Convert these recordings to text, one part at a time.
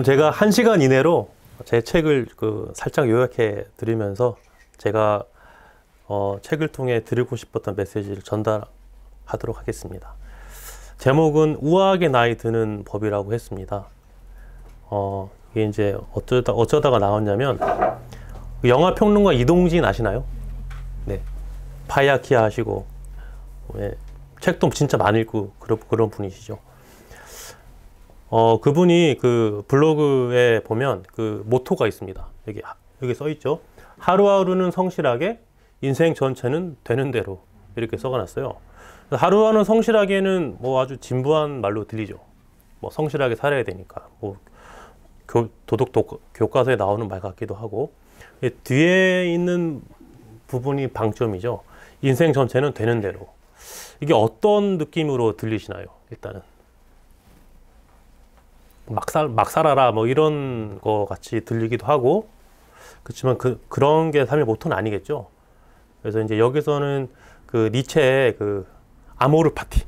그럼 제가 1시간 이내로 제 책을 살짝 요약해 드리면서 제가 책을 통해 드리고 싶었던 메시지를 전달하도록 하겠습니다. 제목은 우아하게 나이 드는 법이라고 했습니다. 이게 이제 어쩌다가 나왔냐면, 영화 평론가 이동진 아시나요? 네. 파이아키아 하시고, 책도 진짜 많이 읽고 그런 분이시죠. 그분이 그 블로그에 보면 그 모토가 있습니다. 여기 써 있죠. 하루하루는 성실하게, 인생 전체는 되는 대로, 이렇게 써놨어요. 하루하루는 성실하게는 뭐 아주 진부한 말로 들리죠. 뭐 성실하게 살아야 되니까, 뭐 도덕 교과서에 나오는 말 같기도 하고, 뒤에 있는 부분이 방점이죠. 인생 전체는 되는 대로. 이게 어떤 느낌으로 들리시나요? 일단은 막 살아라 뭐 이런 거 같이 들리기도 하고, 그렇지만 그런 게 삶의 모토는 아니겠죠. 그래서 이제 여기서는 그 니체의 그 아모르 파티,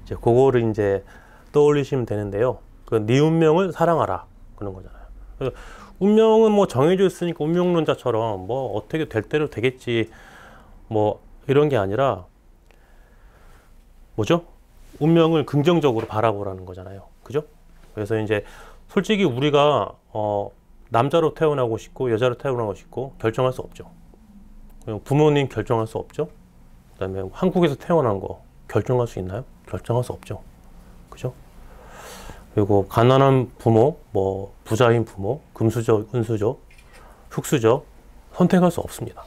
이제 그거를 이제 떠올리시면 되는데요. 네 운명을 사랑하라, 그런 거잖아요. 그래서 운명은 뭐 정해져 있으니까 운명론자처럼 뭐 어떻게 될 대로 되겠지 뭐 이런 게 아니라, 뭐죠? 운명을 긍정적으로 바라보라는 거잖아요. 그죠? 그래서 이제 솔직히 우리가 남자로 태어나고 싶고 여자로 태어나고 싶고 결정할 수 없죠. 부모님 결정할 수 없죠. 그다음에 한국에서 태어난 거 결정할 수 있나요? 결정할 수 없죠. 그죠? 그리고 가난한 부모, 뭐 부자인 부모, 금수저, 은수저, 흙수저 선택할 수 없습니다.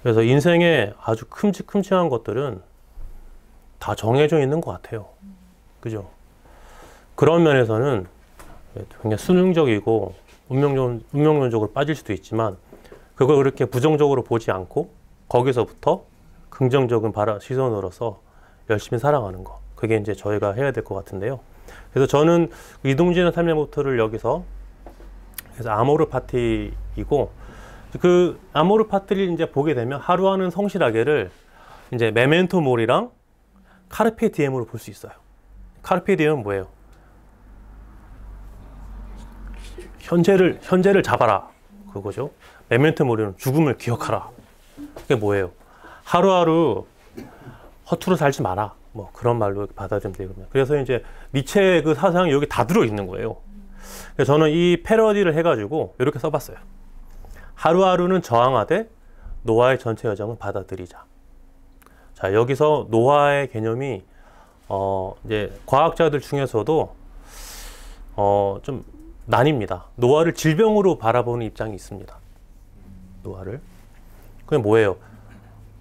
그래서 인생에 아주 큼직큼직한 것들은 다 정해져 있는 것 같아요. 그죠? 그런 면에서는 굉장히 수능적이고 운명론적으로 빠질 수도 있지만, 그걸 그렇게 부정적으로 보지 않고 거기서부터 긍정적인 시선으로서 열심히 살아가는 거, 그게 이제 저희가 해야 될 것 같은데요. 그래서 저는 이동진의 삶의 모토를 여기서, 그래서 아모르 파티이고, 그 아모르 파티를 이제 보게 되면 하루하루는 성실하게를 이제 메멘토 모리랑 카르페 디엠으로 볼 수 있어요. 카르페 디엠은 뭐예요? 현재를 잡아라, 그거죠. 메멘토 모리는 죽음을 기억하라. 그게 뭐예요? 하루하루 허투루 살지 마라, 뭐 그런 말로 받아들이면 되거든요. 그래서 이제 니체의 그 사상이 여기 다 들어 있는 거예요. 그래서 저는 이 패러디를 해가지고 이렇게 써봤어요. 하루하루는 저항하되 노아의 전체 여정은 받아들이자. 자, 여기서 노아의 개념이 이제 과학자들 중에서도 좀 나뉩니다. 노아를 질병으로 바라보는 입장이 있습니다. 노아를. 그게 뭐예요?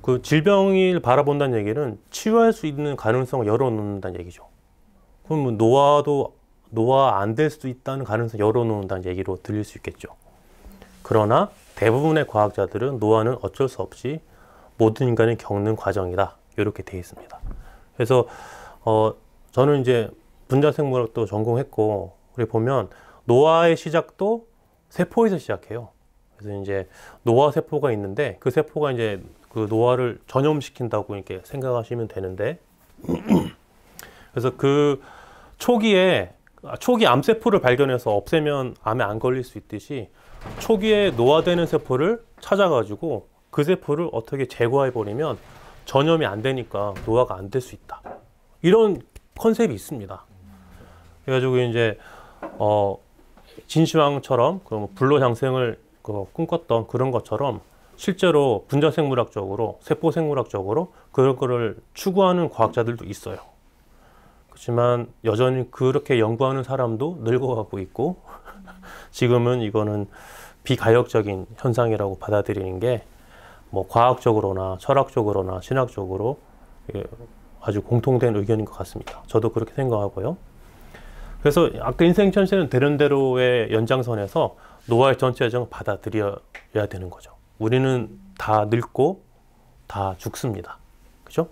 그 질병을 바라본다는 얘기는 치유할 수 있는 가능성을 열어놓는다는 얘기죠. 그럼 노아 안 될 수도 있다는 가능성을 열어놓는다는 얘기로 들릴 수 있겠죠. 그러나 대부분의 과학자들은 노아는 어쩔 수 없이 모든 인간이 겪는 과정이다, 이렇게 되어 있습니다. 그래서 저는 이제 분자생물학도 전공했고, 우리 보면 노아의 시작도 세포에서 시작해요. 그래서 이제 노아 세포가 있는데, 그 세포가 이제 그 노아를 전염시킨다고 이렇게 생각하시면 되는데, 그래서 그 초기 암세포를 발견해서 없애면 암에 안 걸릴 수 있듯이, 초기에 노화되는 세포를 찾아가지고 그 세포를 어떻게 제거해버리면 전염이 안 되니까 노화가 안 될 수 있다, 이런 컨셉이 있습니다. 그래가지고 이제 진시황처럼 불로장생을 꿈꿨던 그런 것처럼, 실제로 분자생물학적으로, 세포생물학적으로 그런 거를 추구하는 과학자들도 있어요. 그렇지만 여전히 그렇게 연구하는 사람도 늙어가고 있고, 지금은 이거는 비가역적인 현상이라고 받아들이는 게 뭐 과학적으로나 철학적으로나 신학적으로 아주 공통된 의견인 것 같습니다. 저도 그렇게 생각하고요. 그래서 아까 인생 전체는 되는 대로의 연장선에서 노아의 전체 여정을 받아들여야 되는 거죠. 우리는 다 늙고 다 죽습니다. 그죠?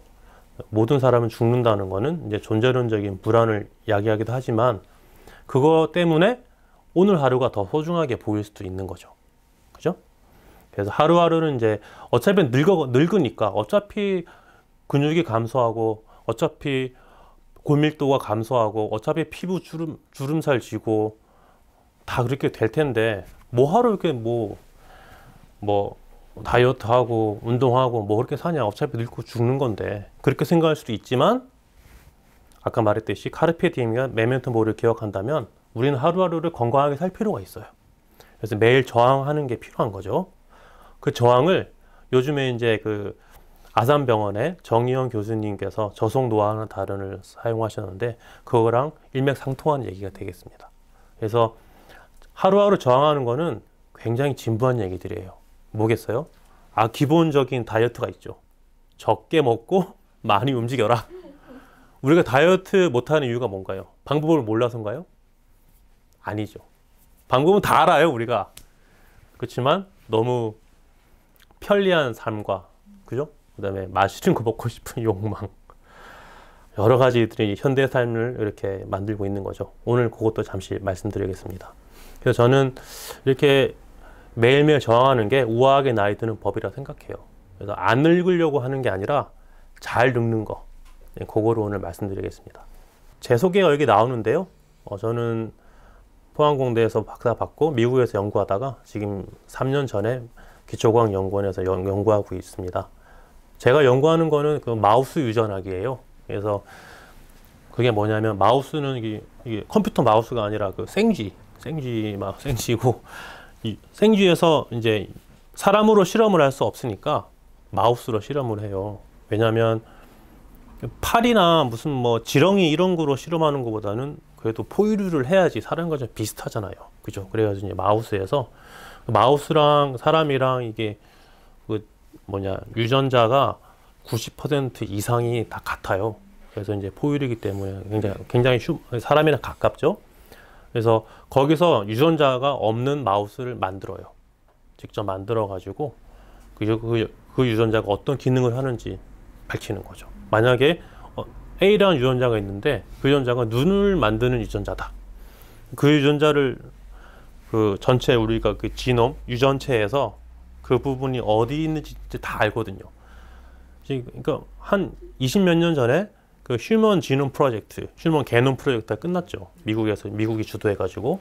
모든 사람은 죽는다는 거는 이제 존재론적인 불안을 야기하기도 하지만, 그거 때문에 오늘 하루가 더 소중하게 보일 수도 있는 거죠. 그죠? 그래서 하루하루는 이제 어차피 늙으니까 어차피 근육이 감소하고, 어차피 골밀도가 감소하고, 어차피 피부 주름살 지고, 다 그렇게 될 텐데 뭐하러 이렇게 뭐 다이어트하고 운동하고 뭐 그렇게 사냐, 어차피 늙고 죽는 건데, 그렇게 생각할 수도 있지만 아까 말했듯이 카르페 디엠이나 메멘토 모리를 기억한다면 우리는 하루하루를 건강하게 살 필요가 있어요. 그래서 매일 저항하는 게 필요한 거죠. 그 저항을 요즘에 이제 그 아산병원의 정의원 교수님께서 저속 노화하는 다른을 사용하셨는데 그거랑 일맥상통한 얘기가 되겠습니다. 그래서 하루하루 저항하는 거는 굉장히 진부한 얘기들이에요. 뭐겠어요? 기본적인 다이어트가 있죠. 적게 먹고 많이 움직여라. 우리가 다이어트 못하는 이유가 뭔가요? 방법을 몰라서인가요? 아니죠. 방법은 다 알아요, 우리가. 그렇지만 너무 편리한 삶과, 그죠? 그 다음에 맛있는 거 먹고 싶은 욕망, 여러 가지들이 현대 삶을 이렇게 만들고 있는 거죠. 오늘 그것도 잠시 말씀드리겠습니다. 그래서 저는 이렇게 매일매일 저항하는 게 우아하게 나이 드는 법이라 생각해요. 그래서 안 늙으려고 하는 게 아니라 잘 늙는 거, 그거를 오늘 말씀드리겠습니다. 제 소개가 여기 나오는데요. 저는 포항공대에서 박사 받고 미국에서 연구하다가 지금 3년 전에 기초과학연구원에서 연구하고 있습니다. 제가 연구하는 거는 그 마우스 유전학이에요. 그래서 그게 뭐냐면 마우스는 이게 컴퓨터 마우스가 아니라 그 생쥐고 이 생쥐에서 이제 사람으로 실험을 할 수 없으니까 마우스로 실험을 해요. 왜냐하면 팔이나 무슨 뭐 지렁이 이런 거로 실험하는 것보다는 그래도 포유류를 해야지 사람과 좀 비슷하잖아요. 그죠? 그래가지고 이제 마우스에서 마우스랑 사람이랑 이게 유전자가 90% 이상이 다 같아요. 그래서 이제 포유류이기 때문에 굉장히 사람이랑 가깝죠. 그래서 거기서 유전자가 없는 마우스를 만들어요. 직접 만들어 가지고 그 유전자가 어떤 기능을 하는지 밝히는 거죠. 만약에 A라는 유전자가 있는데 그 유전자가 눈을 만드는 유전자다. 그 유전자를 그 전체 우리가 그 지놈 유전체에서 그 부분이 어디 있는지 다 알거든요. 그러니까 한 20몇 년 전에 그 휴먼 지놈 프로젝트, 휴먼 게놈 프로젝트가 끝났죠. 미국이 주도해가지고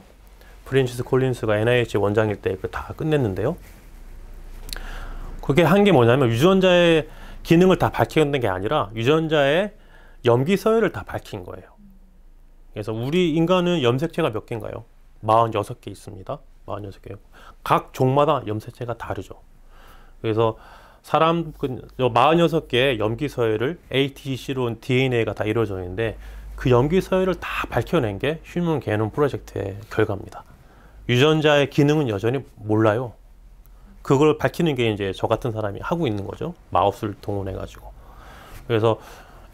프랜시스 콜린스가 NIH 원장일 때 다 끝냈는데요. 그게 한 게 뭐냐면 유전자의 기능을 다 밝히는 게 아니라 유전자의 염기 서열을 다 밝힌 거예요. 그래서 우리 인간은 염색체가 몇 개인가요? 46개 있습니다. 46개. 각 종마다 염색체가 다르죠. 그래서 사람 46개의 염기 서열을 A, T, C로 DNA가 다 이루어져 있는데 그 염기 서열을 다 밝혀낸 게 휴먼 게놈 프로젝트의 결과입니다. 유전자의 기능은 여전히 몰라요. 그걸 밝히는 게 이제 저 같은 사람이 하고 있는 거죠. 마우스를 동원해 가지고. 그래서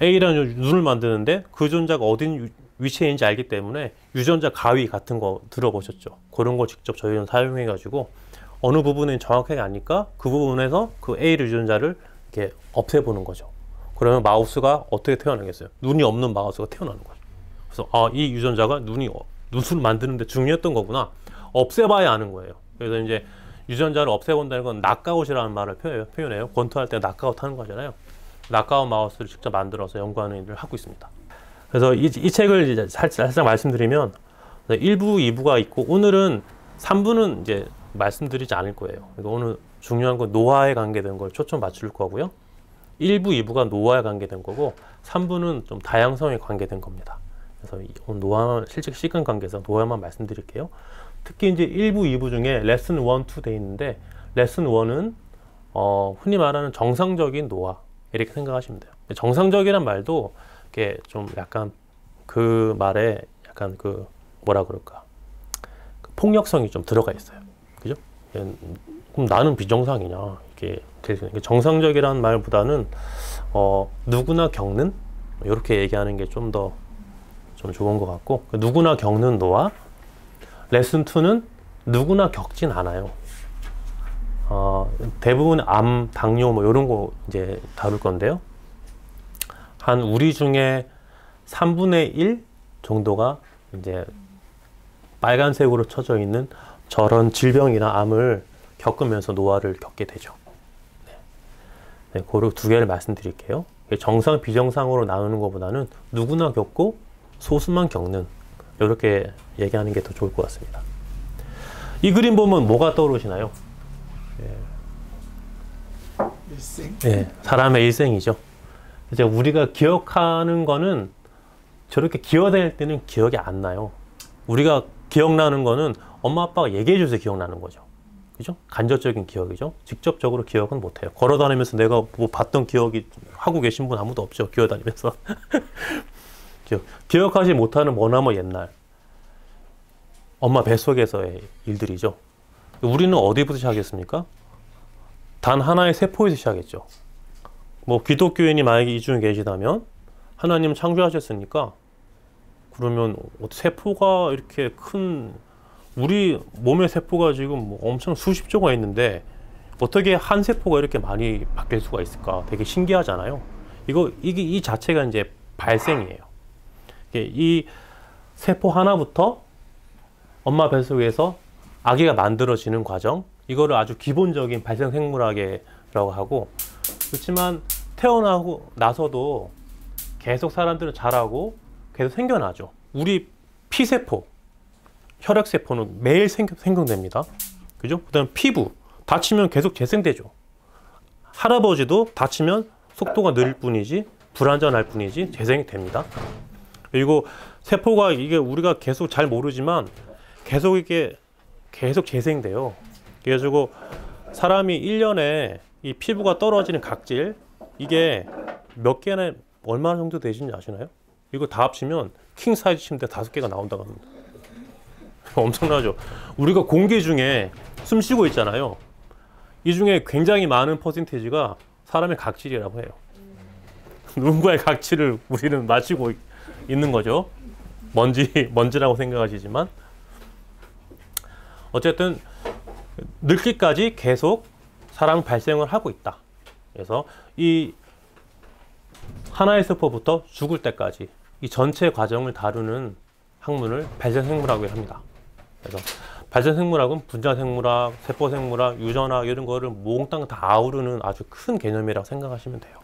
A라는 눈을 만드는데 그 유전자가 어디 위치에 알기 때문에 유전자 가위 같은 거 들어보셨죠? 그런 거 직접 저희는 사용해 가지고 어느 부분은 정확하게 아니까 그 부분에서 그 A 유전자를 이렇게 없애보는 거죠. 그러면 마우스가 어떻게 태어나겠어요? 눈이 없는 마우스가 태어나는 거죠. 그래서 이 유전자가 눈을 만드는데 중요했던 거구나. 없애봐야 아는 거예요. 그래서 이제 유전자를 없애본다는 건 낙아웃이라는 말을 표현해요. 권투할 때 낙아웃 하는 거잖아요. 낙아웃 마우스를 직접 만들어서 연구하는 일을 하고 있습니다. 그래서 이 책을 이제 살짝 말씀드리면 1부, 2부가 있고 오늘은 3부는 이제 말씀드리지 않을 거예요. 그러니까 오늘 중요한 건 노화에 관계된 걸 초점 맞출 거고요. 1부, 2부가 노화에 관계된 거고 3부는 좀 다양성에 관계된 겁니다. 그래서 오늘 노화, 실제 시간 관계에서 노화만 말씀드릴게요. 특히 이제 1부, 2부 중에 레슨 1, 2 돼 있는데 레슨 1은 흔히 말하는 정상적인 노화 이렇게 생각하시면 돼요. 정상적이란 말도 이게 좀 약간 그 말에 약간 그 뭐라 그럴까 그 폭력성이 좀 들어가 있어요. 그죠? 그럼 나는 비정상이냐 이게 정상적이라는 말보다는 누구나 겪는 이렇게 얘기하는 게 좀 더 좀 좋은 것 같고 누구나 겪는 노화. 레슨 2는 누구나 겪진 않아요. 대부분 암, 당뇨 뭐 이런 거 이제 다룰 건데요. 한 우리 중에 3분의 1 정도가 이제 빨간색으로 쳐져 있는 저런 질병이나 암을 겪으면서 노화를 겪게 되죠. 네, 그 두 개를 말씀드릴게요. 정상, 비정상으로 나누는 것보다는 누구나 겪고 소수만 겪는 이렇게 얘기하는 게 더 좋을 것 같습니다. 이 그림 보면 뭐가 떠오르시나요? 일생. 예, 사람의 일생이죠. 이제 우리가 기억하는 거는 저렇게 기어다닐 때는 기억이 안 나요. 우리가 기억나는 거는 엄마 아빠가 얘기해 줘서 기억나는 거죠. 그죠? 간접적인 기억이죠. 직접적으로 기억은 못 해요. 걸어 다니면서 내가 뭐 봤던 기억이 하고 계신 분 아무도 없죠. 기어 다니면서. 기억하지 못하는 머나먼 옛날. 엄마 뱃속에서의 일들이죠. 우리는 어디부터 시작했습니까? 단 하나의 세포에서 시작했죠. 뭐 기독교인이 만약에 이 중에 계시다면 하나님 창조하셨으니까 그러면 세포가 이렇게 큰 우리 몸의 세포가 지금 뭐 엄청 수십 조가 있는데 어떻게 한 세포가 이렇게 많이 바뀔 수가 있을까? 되게 신기하잖아요. 이 자체가 이제 발생이에요. 이 세포 하나부터 엄마 뱃속에서 아기가 만들어지는 과정, 이거를 아주 기본적인 발생 생물학이라고 하고, 그렇지만 태어나고 나서도 계속 사람들은 자라고 계속 생겨나죠. 우리 피세포, 혈액세포는 매일 생성됩니다. 그죠? 그 다음 피부, 다치면 계속 재생되죠. 할아버지도 다치면 속도가 느릴 뿐이지, 불안전할 뿐이지, 재생이 됩니다. 그리고 세포가 이게 우리가 계속 잘 모르지만 계속 이게 계속 재생돼요. 그래가지고 사람이 1년에 이 피부가 떨어지는 각질, 이게 몇 개나 얼마 정도 되시는지 아시나요? 이거 다 합치면 킹 사이즈 침대 5개가 나온다고 합니다. 엄청나죠? 우리가 공기 중에 숨 쉬고 있잖아요. 이 중에 굉장히 많은 퍼센티지가 사람의 각질이라고 해요. 누군가의 각질을 우리는 마시고 있는 거죠. 먼지라고 생각하시지만 어쨌든 늙기까지 계속 사람 발생을 하고 있다. 그래서 이 하나의 세포부터 죽을 때까지 이 전체 과정을 다루는 학문을 발생생물학이라고 합니다. 그래서 발생생물학은 분자생물학, 세포생물학, 유전학 이런 거를 몽땅 다 아우르는 아주 큰 개념이라고 생각하시면 돼요.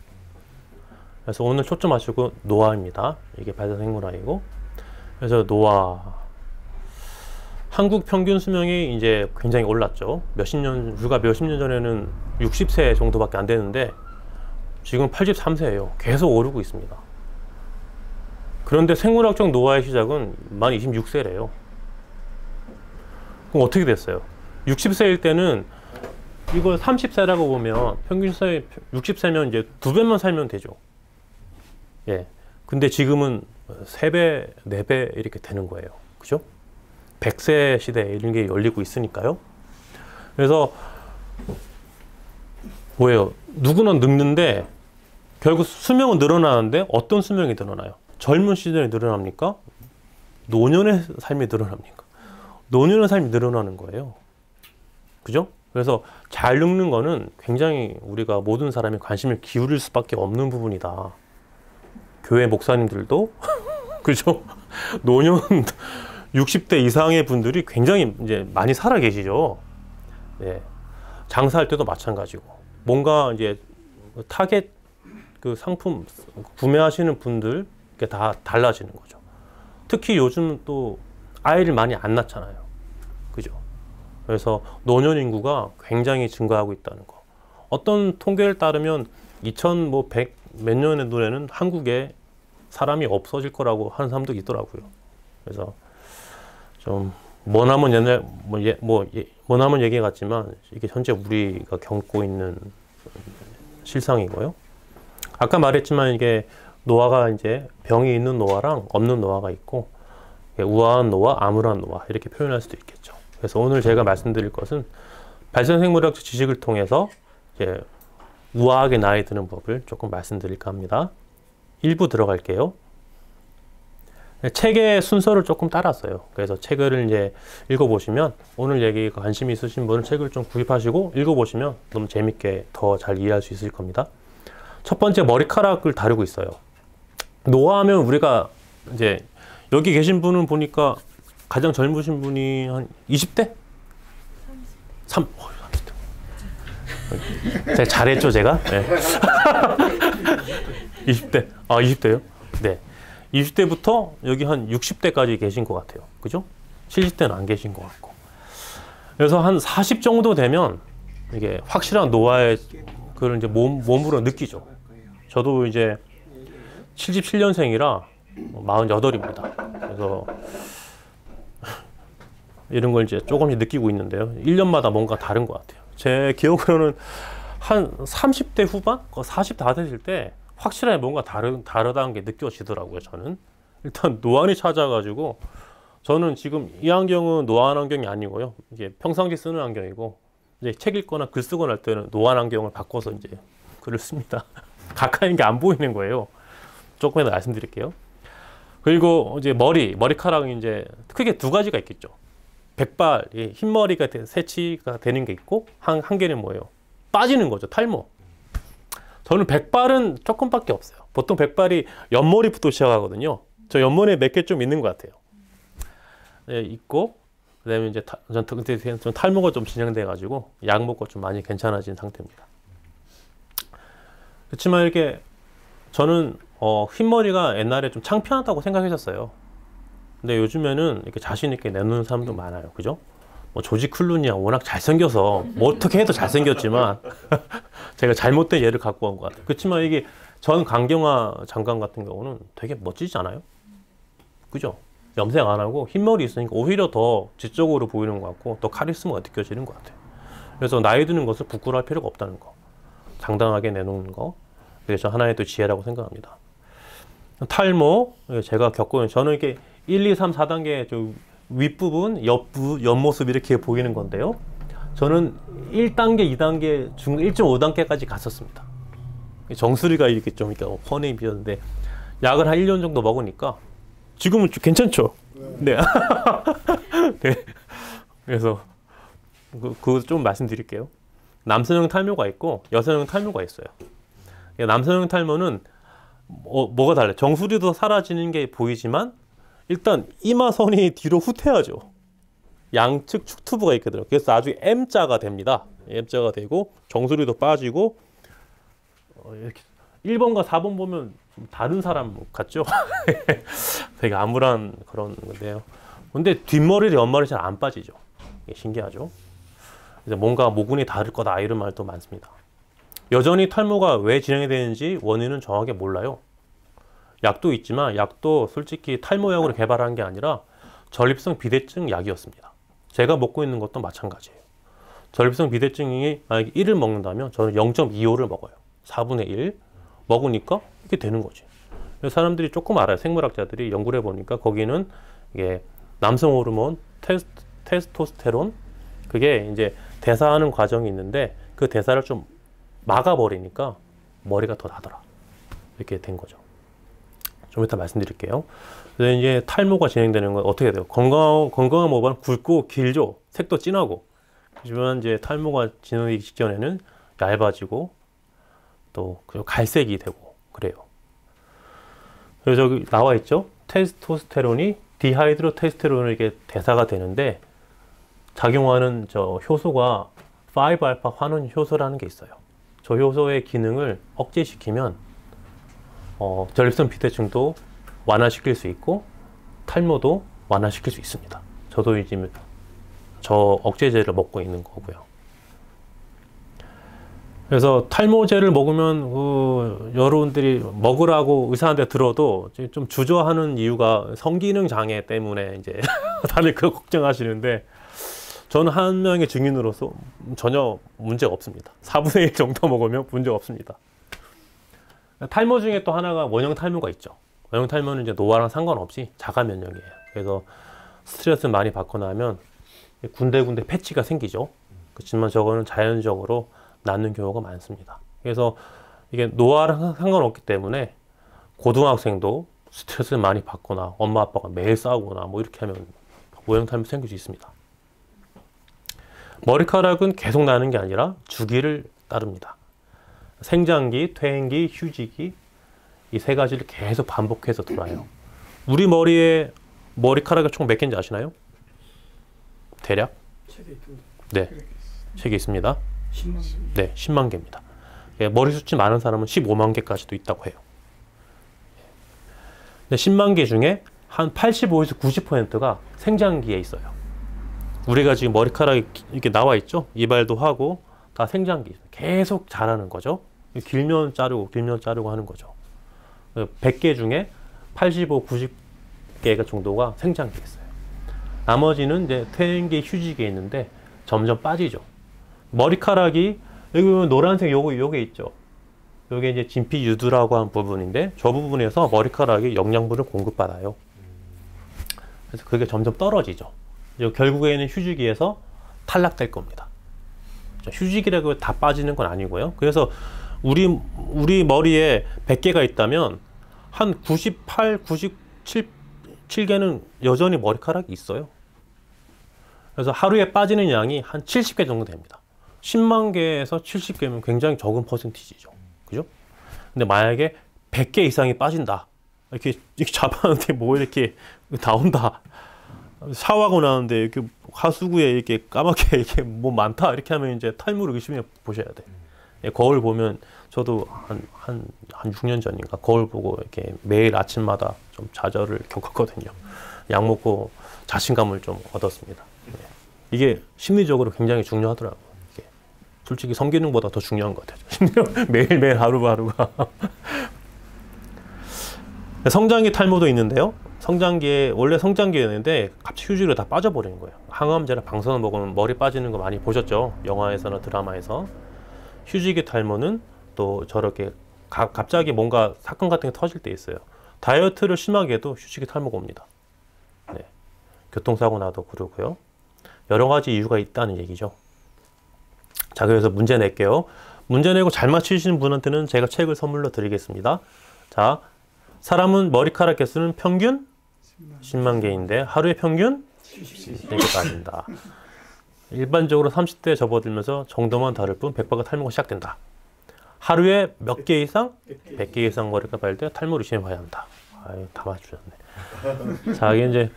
그래서 오늘 초점하시고 노화입니다. 이게 발생생물학이고, 그래서 노화. 한국 평균 수명이 이제 굉장히 올랐죠. 불과 몇십 년 전에는 60세 정도밖에 안 되는데 지금 83세예요. 계속 오르고 있습니다. 그런데 생물학적 노화의 시작은 만 26세래요. 그럼 어떻게 됐어요? 60세일 때는 이걸 30세라고 보면 평균 수명이 60세면 이제 2배만 살면 되죠. 예. 근데 지금은 3배, 4배 이렇게 되는 거예요. 그죠? 100세 시대 이런 게 열리고 있으니까요. 그래서 뭐예요? 누구나 늙는데 결국 수명은 늘어나는데 어떤 수명이 늘어나요? 젊은 시절에 늘어납니까? 노년의 삶이 늘어납니까? 노년의 삶이 늘어나는 거예요. 그죠? 그래서 잘 늙는 거는 굉장히 우리가 모든 사람이 관심을 기울일 수밖에 없는 부분이다. 교회 목사님들도 그죠? 노년 60대 이상의 분들이 굉장히 이제 많이 살아 계시죠. 예. 장사할 때도 마찬가지고. 뭔가 이제 타겟 그 상품 구매하시는 분들 게 다 달라지는 거죠. 특히 요즘 또 아이를 많이 안 낳잖아요. 그죠? 그래서 노년 인구가 굉장히 증가하고 있다는 거. 어떤 통계를 따르면 2100 몇 년의 노래는 한국에 사람이 없어질 거라고 하는 사람도 있더라고요. 그래서 좀 머나먼 옛날 머나먼 얘기 같지만 이게 현재 우리가 겪고 있는 실상이고요. 아까 말했지만 이게 노화가 이제 병이 있는 노화랑 없는 노화가 있고 우아한 노화, 암울한 노화 이렇게 표현할 수도 있겠죠. 그래서 오늘 제가 말씀드릴 것은 발생생물학 지식을 통해서 이제 우아하게 나이 드는 법을 조금 말씀드릴까 합니다. 1부 들어갈게요. 책의 순서를 조금 따랐어요. 그래서 책을 이제 읽어보시면 오늘 얘기에 관심이 있으신 분은 책을 좀 구입하시고 읽어보시면 너무 재밌게 더 잘 이해할 수 있을 겁니다. 첫 번째 머리카락을 다루고 있어요. 노화하면 우리가 이제 여기 계신 분은 보니까 가장 젊으신 분이 한 20대? 30대. 제가 잘했죠, 제가? 네. 20대. 아, 20대요? 네. 20대부터 여기 한 60대까지 계신 것 같아요. 그죠? 70대는 안 계신 것 같고. 그래서 한 40 정도 되면 이게 확실한 노화의 그걸 이제 몸으로 느끼죠. 저도 이제 77년생이라 48입니다. 그래서 이런 걸 이제 조금씩 느끼고 있는데요. 1년마다 뭔가 다른 것 같아요. 제 기억으로는 한 30대 후반? 40 다 되실 때 확실하게 뭔가 다르다는 게 느껴지더라고요, 저는. 일단 노안이 찾아가지고, 저는 지금 이 안경은 노안 안경이 아니고요. 이게 평상시 쓰는 안경이고, 이제 책 읽거나 글 쓰거나 할 때는 노안 안경을 바꿔서 이제 글을 습니다. 가까이 있는 게 안 보이는 거예요. 조금 더 말씀드릴게요. 그리고 이제 머리카락이 이제 크게 두 가지가 있겠죠. 백발, 흰머리가 새치가 되는 게 있고, 한 개는 뭐예요? 빠지는 거죠. 탈모. 저는 백발은 조금밖에 없어요. 보통 백발이 옆머리부터 시작하거든요. 저 옆머리에 몇 개 좀 있는 것 같아요. 네, 있고, 그 다음에 이제 전 탈모가 좀 진행돼가지고, 약 먹고 좀 많이 괜찮아진 상태입니다. 그렇지만 이렇게, 저는, 흰머리가 옛날에 좀 창피하다고 생각했었어요. 근데 요즘에는 이렇게 자신있게 내놓는 사람도 많아요. 그죠? 뭐 조지 클루니야 워낙 잘생겨서 뭐 어떻게 해도 잘생겼지만 제가 잘못된 예를 갖고 온 것 같아요. 그렇지만 이게 전 강경화 장관 같은 경우는 되게 멋지지 않아요? 그죠? 염색 안 하고 흰머리 있으니까 오히려 더 지적으로 보이는 것 같고 더 카리스마가 느껴지는 것 같아요. 그래서 나이 드는 것을 부끄러워할 필요가 없다는 거. 당당하게 내놓는 거. 그게 저 하나의 또 지혜라고 생각합니다. 탈모, 제가 겪고 있는, 저는 이렇게 1, 2, 3, 4단계 저 윗부분, 옆모습 이렇게 보이는 건데요. 저는 1단계, 2단계, 1.5단계까지 갔었습니다. 정수리가 이렇게 좀 훤히 비었는데, 약을 한 1년 정도 먹으니까 지금은 좀 괜찮죠? 네. 네. 그래서 그거 좀 말씀드릴게요. 남성형 탈모가 있고 여성형 탈모가 있어요. 남성형 탈모는 뭐가 달라요? 정수리도 사라지는 게 보이지만 일단 이마선이 뒤로 후퇴하죠. 양측 축투부가 있거든요. 그래서 나중에 M자가 됩니다. M자가 되고 정수리도 빠지고 이렇게 1번과 4번 보면 좀 다른 사람 같죠? 되게 암울한 그런 건데요. 근데 뒷머리, 옆머리 잘 안 빠지죠. 이게 신기하죠? 그래서 뭔가 모근이 다를 거다 이런 말도 많습니다. 여전히 탈모가 왜 진행이 되는지 원인은 정확하게 몰라요. 약도 있지만 약도 솔직히 탈모약으로 개발한 게 아니라 전립선 비대증 약이었습니다. 제가 먹고 있는 것도 마찬가지예요. 전립선 비대증이 만약에 1을 먹는다면 저는 0.25를 먹어요. 4분의 1 먹으니까 이렇게 되는 거지. 그래서 사람들이 조금 알아요. 생물학자들이 연구를 해보니까 거기는 이게 남성 호르몬 테스토스테론 그게 이제 대사하는 과정이 있는데 그 대사를 좀 막아버리니까 머리가 더 나더라. 이렇게 된 거죠. 좀 이따 말씀드릴게요. 그래서 이제 탈모가 진행되는 건 어떻게 돼요? 건강한 모발은 굵고 길죠. 색도 진하고. 하지만 이제 탈모가 진행되기 직전에는 얇아지고 또 갈색이 되고 그래요. 그래서 저기 나와 있죠. 테스토스테론이 디하이드로 테스테론으로 이게 대사가 되는데 작용하는 저 효소가 5알파 환원 효소라는 게 있어요. 저 효소의 기능을 억제시키면 전립선 비대증도 완화시킬 수 있고 탈모도 완화시킬 수 있습니다. 저도 이제 저 억제제를 먹고 있는 거고요. 그래서 탈모제를 먹으면 여러분들이 먹으라고 의사한테 들어도 좀 주저하는 이유가 성기능 장애 때문에 이제 다들 그거 걱정하시는데 저는 한 명의 증인으로서 전혀 문제가 없습니다. 4분의 1 정도 먹으면 문제가 없습니다. 탈모 중에 또 하나가 원형 탈모가 있죠. 원형 탈모는 이제 노화랑 상관없이 자가 면역이에요. 그래서 스트레스 많이 받고 나면 군데군데 패치가 생기죠. 그렇지만 저거는 자연적으로 낫는 경우가 많습니다. 그래서 이게 노화랑 상관없기 때문에 고등학생도 스트레스 많이 받거나 엄마 아빠가 매일 싸우거나 뭐 이렇게 하면 원형 탈모 생길 수 있습니다. 머리카락은 계속 나는 게 아니라 주기를 따릅니다. 생장기, 퇴행기, 휴지기 이 세 가지를 계속 반복해서 돌아요. 우리 머리에 머리카락이 총 몇 개인지 아시나요? 대략? 책에 있던데. 네, 책에 있습니다. 10만 개. 네, 10만 개입니다. 머리 숱이 많은 사람은 15만 개까지도 있다고 해요. 근데 10만 개 중에 한 85에서 90%가 생장기에 있어요. 우리가 지금 머리카락이 이렇게 나와 있죠? 이발도 하고 다 생장기 계속 자라는 거죠. 길면 자르고 길면 자르고 하는 거죠. 100개 중에 85, 90개가 정도가 생장기에 있어요. 나머지는 이제 퇴행기, 휴지기에 있는데 점점 빠지죠. 머리카락이 여기 보면 노란색 요게 있죠. 요게 이제 진피유두라고 하는 부분인데 저 부분에서 머리카락이 영양분을 공급받아요. 그래서 그게 점점 떨어지죠. 결국에는 휴지기에서 탈락될 겁니다. 휴지기라고 다 빠지는 건 아니고요. 그래서 우리 머리에 100개가 있다면 한 98, 97개는 여전히 머리카락이 있어요. 그래서 하루에 빠지는 양이 한 70개 정도 됩니다. 10만 개에서 70개면 굉장히 적은 퍼센티지죠. 그죠? 근데 만약에 100개 이상이 빠진다. 이렇게 잡았는데 뭐 이렇게 나온다. 샤워하고 나는데 이렇게 하수구에 이렇게 까맣게 이렇게 뭐 많다. 이렇게 하면 이제 탈모를 의심해 보셔야 돼. 예, 거울 보면 저도 한 6년 전인가 거울 보고 이렇게 매일 아침마다 좀 좌절을 겪었거든요. 약 먹고 자신감을 좀 얻었습니다. 예. 이게 심리적으로 굉장히 중요하더라고요. 이게 솔직히 성기능보다 더 중요한 것 같아요. 매일매일 하루하루가. 성장기 탈모도 있는데요. 성장기에 원래 성장기였는데 갑자기 휴지로 다 빠져버리는 거예요. 항암제나 방사선 먹으면 머리 빠지는 거 많이 보셨죠? 영화에서나 드라마에서. 휴지기 탈모는 또 저렇게 갑자기 뭔가 사건 같은 게 터질 때 있어요. 다이어트를 심하게 해도 휴지기 탈모가 옵니다. 네. 교통사고 나도 그러고요. 여러 가지 이유가 있다는 얘기죠. 자, 그래서 문제 낼게요. 문제 내고 잘 맞추시는 분한테는 제가 책을 선물로 드리겠습니다. 자, 사람은 머리카락 개수는 평균 10만 개인데 하루에 평균 4개가 아닙니다. 일반적으로 30대에 접어들면서 정도만 다를 뿐 100%가 탈모가 시작된다. 하루에 몇 개 이상? 100개 이상 머리가 빠질 때 탈모를 심해봐야 한다. 아유, 다 맞추셨네. 자, 이게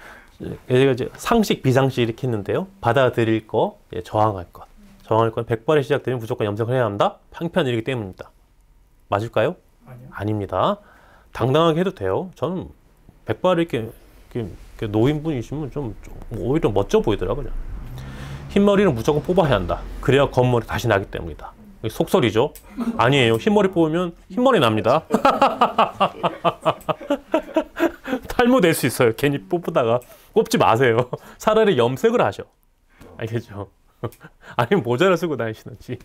이제 상식, 비상식 이렇게 했는데요. 받아들일 거, 저항할 것. 저항할 건 100발에 시작되면 무조건 염색을 해야 한다. 판편이기 때문입니다. 맞을까요? 아니요. 아닙니다. 당당하게 해도 돼요. 저는 100발 이렇게 노인분이시면 좀 오히려 멋져 보이더라고요. 흰머리는 무조건 뽑아야 한다. 그래야 검머리 다시 나기 때문이다. 속설이죠? 아니에요. 흰머리 뽑으면 흰머리 납니다. 탈모 될 수 있어요. 괜히 뽑다가 뽑지 마세요. 차라리 염색을 하셔. 알겠죠? 아니면 모자를 쓰고 다니시는지.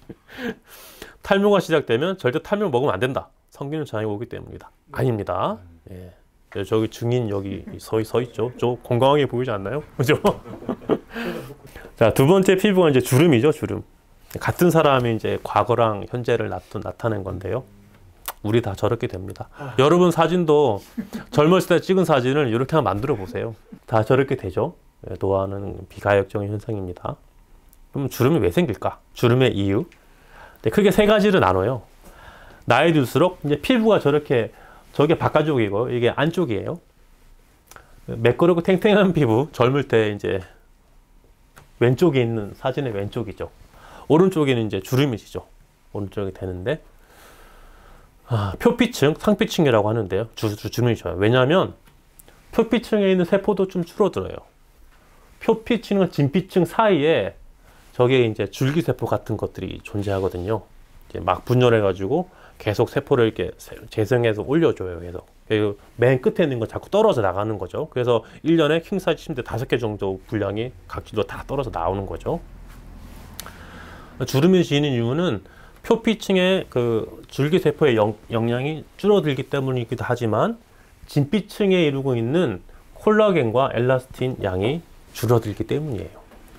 탈모가 시작되면 절대 탈모 먹으면 안 된다. 성기능 저항이 오기 때문이다. 아닙니다. 예. 저기 증인 여기 서 있죠. 저 건강하게 보이지 않나요? 그죠? 자, 두 번째 피부가 이제 주름이죠, 주름. 같은 사람이 이제 과거랑 현재를 나타낸 건데요. 우리 다 저렇게 됩니다. 여러분 사진도 젊었을 때 찍은 사진을 이렇게 한번 만들어 보세요. 다 저렇게 되죠. 노화는 비가역적인 현상입니다. 그럼 주름이 왜 생길까? 주름의 이유. 크게 세 가지를 나눠요. 나이 들수록 이제 피부가 저렇게 저게 바깥쪽이고 이게 안쪽이에요. 매끄럽고 탱탱한 피부 젊을 때 이제 왼쪽에 있는 사진의 왼쪽이죠. 오른쪽에는 이제 주름이시죠. 오른쪽이 되는데 표피층, 상피층이라고 하는데요. 주름이 좋아요. 왜냐하면 표피층에 있는 세포도 좀 줄어들어요. 표피층과 진피층 사이에 저게 이제 줄기세포 같은 것들이 존재하거든요. 이제 막 분열해가지고 계속 세포를 이렇게 재생해서 올려줘요. 계속. 맨 끝에 있는 건 자꾸 떨어져 나가는 거죠. 그래서 1년에 킹사이즈 침대 5개 정도 분량이 각지로 다 떨어져 나오는 거죠. 주름이 지는 이유는 표피층의 그 줄기세포의 영양이 줄어들기 때문이기도 하지만 진피층에 이루고 있는 콜라겐과 엘라스틴 양이 줄어들기 때문이에요.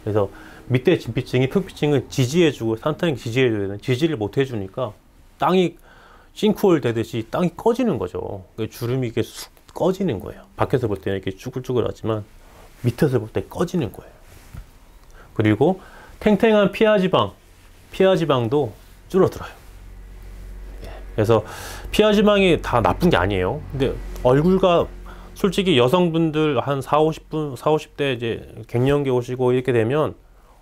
그래서 밑에 진피층이 표피층을 지지해주고 산탄이 지지해줘야 되는 지지를 못 해주니까 땅이 싱크홀 되듯이 땅이 꺼지는 거죠. 주름이 이렇게 쑥 꺼지는 거예요. 밖에서 볼 때는 이렇게 쭈글쭈글하지만 밑에서 볼 때 꺼지는 거예요. 그리고 탱탱한 피하지방도 줄어들어요. 그래서 피하지방이 다 나쁜 게 아니에요. 근데 얼굴과 솔직히 여성분들 한 40대 이제 갱년기 오시고 이렇게 되면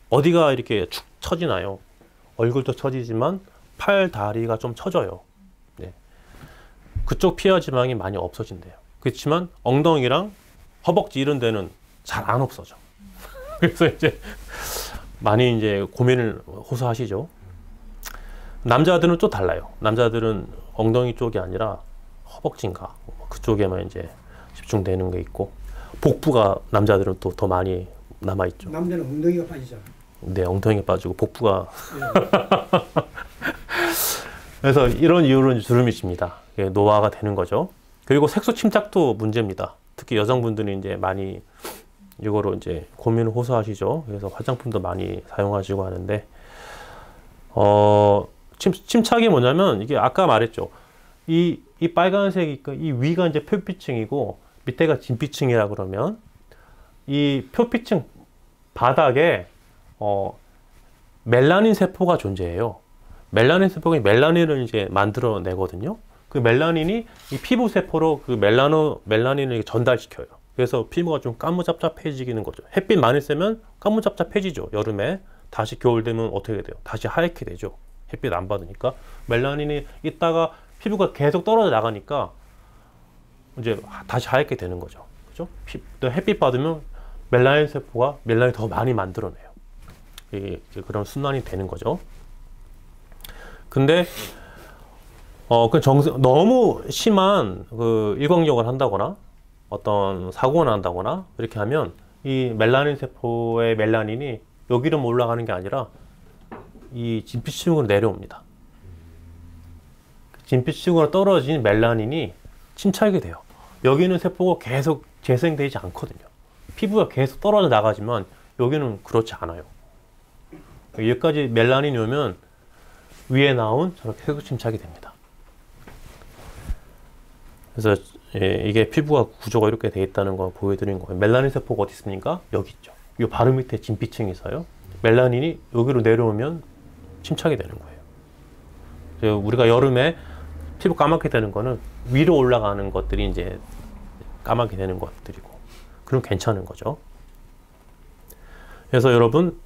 어디가 이렇게 축 처지나요? 얼굴도 처지지만 팔, 다리가 좀 처져요. 네. 그쪽 피하지방이 많이 없어진대요. 그렇지만 엉덩이랑 허벅지 이런 데는 잘 안 없어져. 그래서 이제 많이 이제 고민을 호소하시죠. 남자들은 또 달라요. 남자들은 엉덩이 쪽이 아니라 허벅지인가 그쪽에만 이제 집중되는 게 있고, 복부가 남자들은 또 더 많이 남아 있죠. 남자는 엉덩이가 빠지잖아. 네, 엉덩이가 빠지고 복부가 그래서 이런 이유로 주름이 집니다. 노화가 되는 거죠. 그리고 색소 침착도 문제입니다. 특히 여성분들이 이제 많이 이거로 이제 고민을 호소하시죠. 그래서 화장품도 많이 사용하시고 하는데, 침착이 뭐냐면, 이게 아까 말했죠. 이 빨간색이, 이 위가 이제 표피층이고 밑에가 진피층이라 그러면, 이 표피층 바닥에 멜라닌 세포가 존재해요. 멜라닌 세포가 멜라닌을 이제 만들어내거든요. 그 멜라닌이 이 피부 세포로 그 멜라닌을 전달시켜요. 그래서 피부가 좀 까무잡잡해지는 거죠. 햇빛 많이 쐬면 까무잡잡해지죠. 여름에. 다시 겨울 되면 어떻게 돼요? 다시 하얗게 되죠. 햇빛 안 받으니까. 멜라닌이 있다가 피부가 계속 떨어져 나가니까 이제 다시 하얗게 되는 거죠. 그죠? 햇빛 받으면 멜라닌 세포가 멜라닌 더 많이 만들어내요. 이게 그런 순환이 되는 거죠. 근데 너무 심한 그 일광욕을 한다거나 어떤 사고가 난다거나 이렇게 하면 이 멜라닌 세포의 멜라닌이 여기로 올라가는 게 아니라 이 진피층으로 내려옵니다. 진피층으로 떨어진 멜라닌이 침착이 돼요. 여기는 세포가 계속 재생되지 않거든요. 피부가 계속 떨어져 나가지만 여기는 그렇지 않아요. 여기까지 멜라닌이 오면 위에 나온 저렇게 색소 침착이 됩니다. 그래서 이게 피부가 구조가 이렇게 돼 있다는 걸 보여드린 거예요. 멜라닌 세포가 어디 있습니까? 여기 있죠. 이 바로 밑에 진피층이 있어요. 멜라닌이 여기로 내려오면 침착이 되는 거예요. 우리가 여름에 피부 까맣게 되는 거는 위로 올라가는 것들이 이제 까맣게 되는 것들이고, 그럼 괜찮은 거죠. 그래서 여러분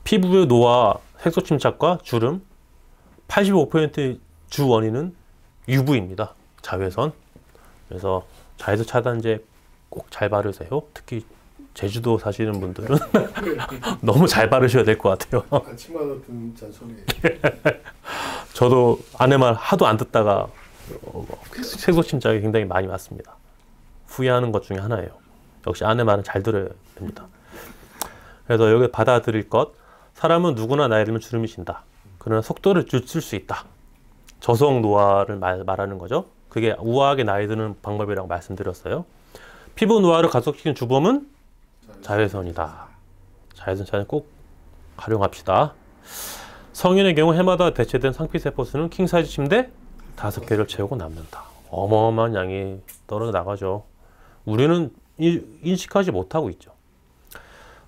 피부의 노화, 색소 침착과 주름 85% 주 원인은 UV입니다. 자외선. 그래서 자외선 차단제 꼭 잘 바르세요. 특히 제주도 사시는 분들은 너무 잘 바르셔야 될 것 같아요. 아침마다 듣는 잔소리. 저도 아내 말 하도 안 듣다가 색소 침착이 굉장히 많이 왔습니다. 후회하는 것 중에 하나예요. 역시 아내 말은 잘 들어야 됩니다. 그래서 여기 받아들일 것, 사람은 누구나 나이 들면 주름이 진다. 그러나 속도를 늦출 수 있다. 저속 노화를 말하는 거죠. 그게 우아하게 나이 드는 방법이라고 말씀드렸어요. 피부 노화를 가속시키는 주범은 자외선이다. 자외선 차단 꼭 활용합시다. 성인의 경우 해마다 대체된 상피세포 수는 킹사이즈 침대 5개를 채우고 남는다. 어마어마한 양이 떨어져 나가죠. 우리는 인식하지 못하고 있죠.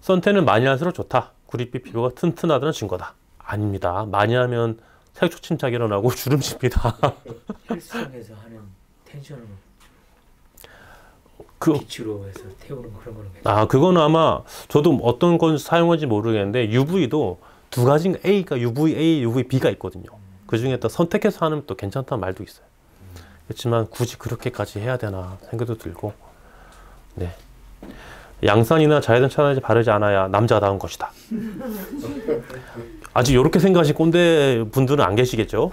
선탠은 많이 할수록 좋다. 구릿빛 피부가 튼튼하다는 증거다. 아닙니다. 많이 하면 색소 침착이 일어나고 주름집니다. 헬스장에서 하는 텐션으로 빛으로 해서 태우는 그런 거는 그거는 아마 저도 어떤 건 사용한지 모르겠는데 UV도 두 가지 A가 UVA, UVB가 있거든요. 그 중에 또 선택해서 하는 또 괜찮다는 말도 있어요. 그렇지만 굳이 그렇게까지 해야 되나 생각도 들고, 네. 양산이나 자외선 차단제 바르지 않아야 남자다운 것이다. 아직 이렇게 생각하신 꼰대 분들은 안 계시겠죠?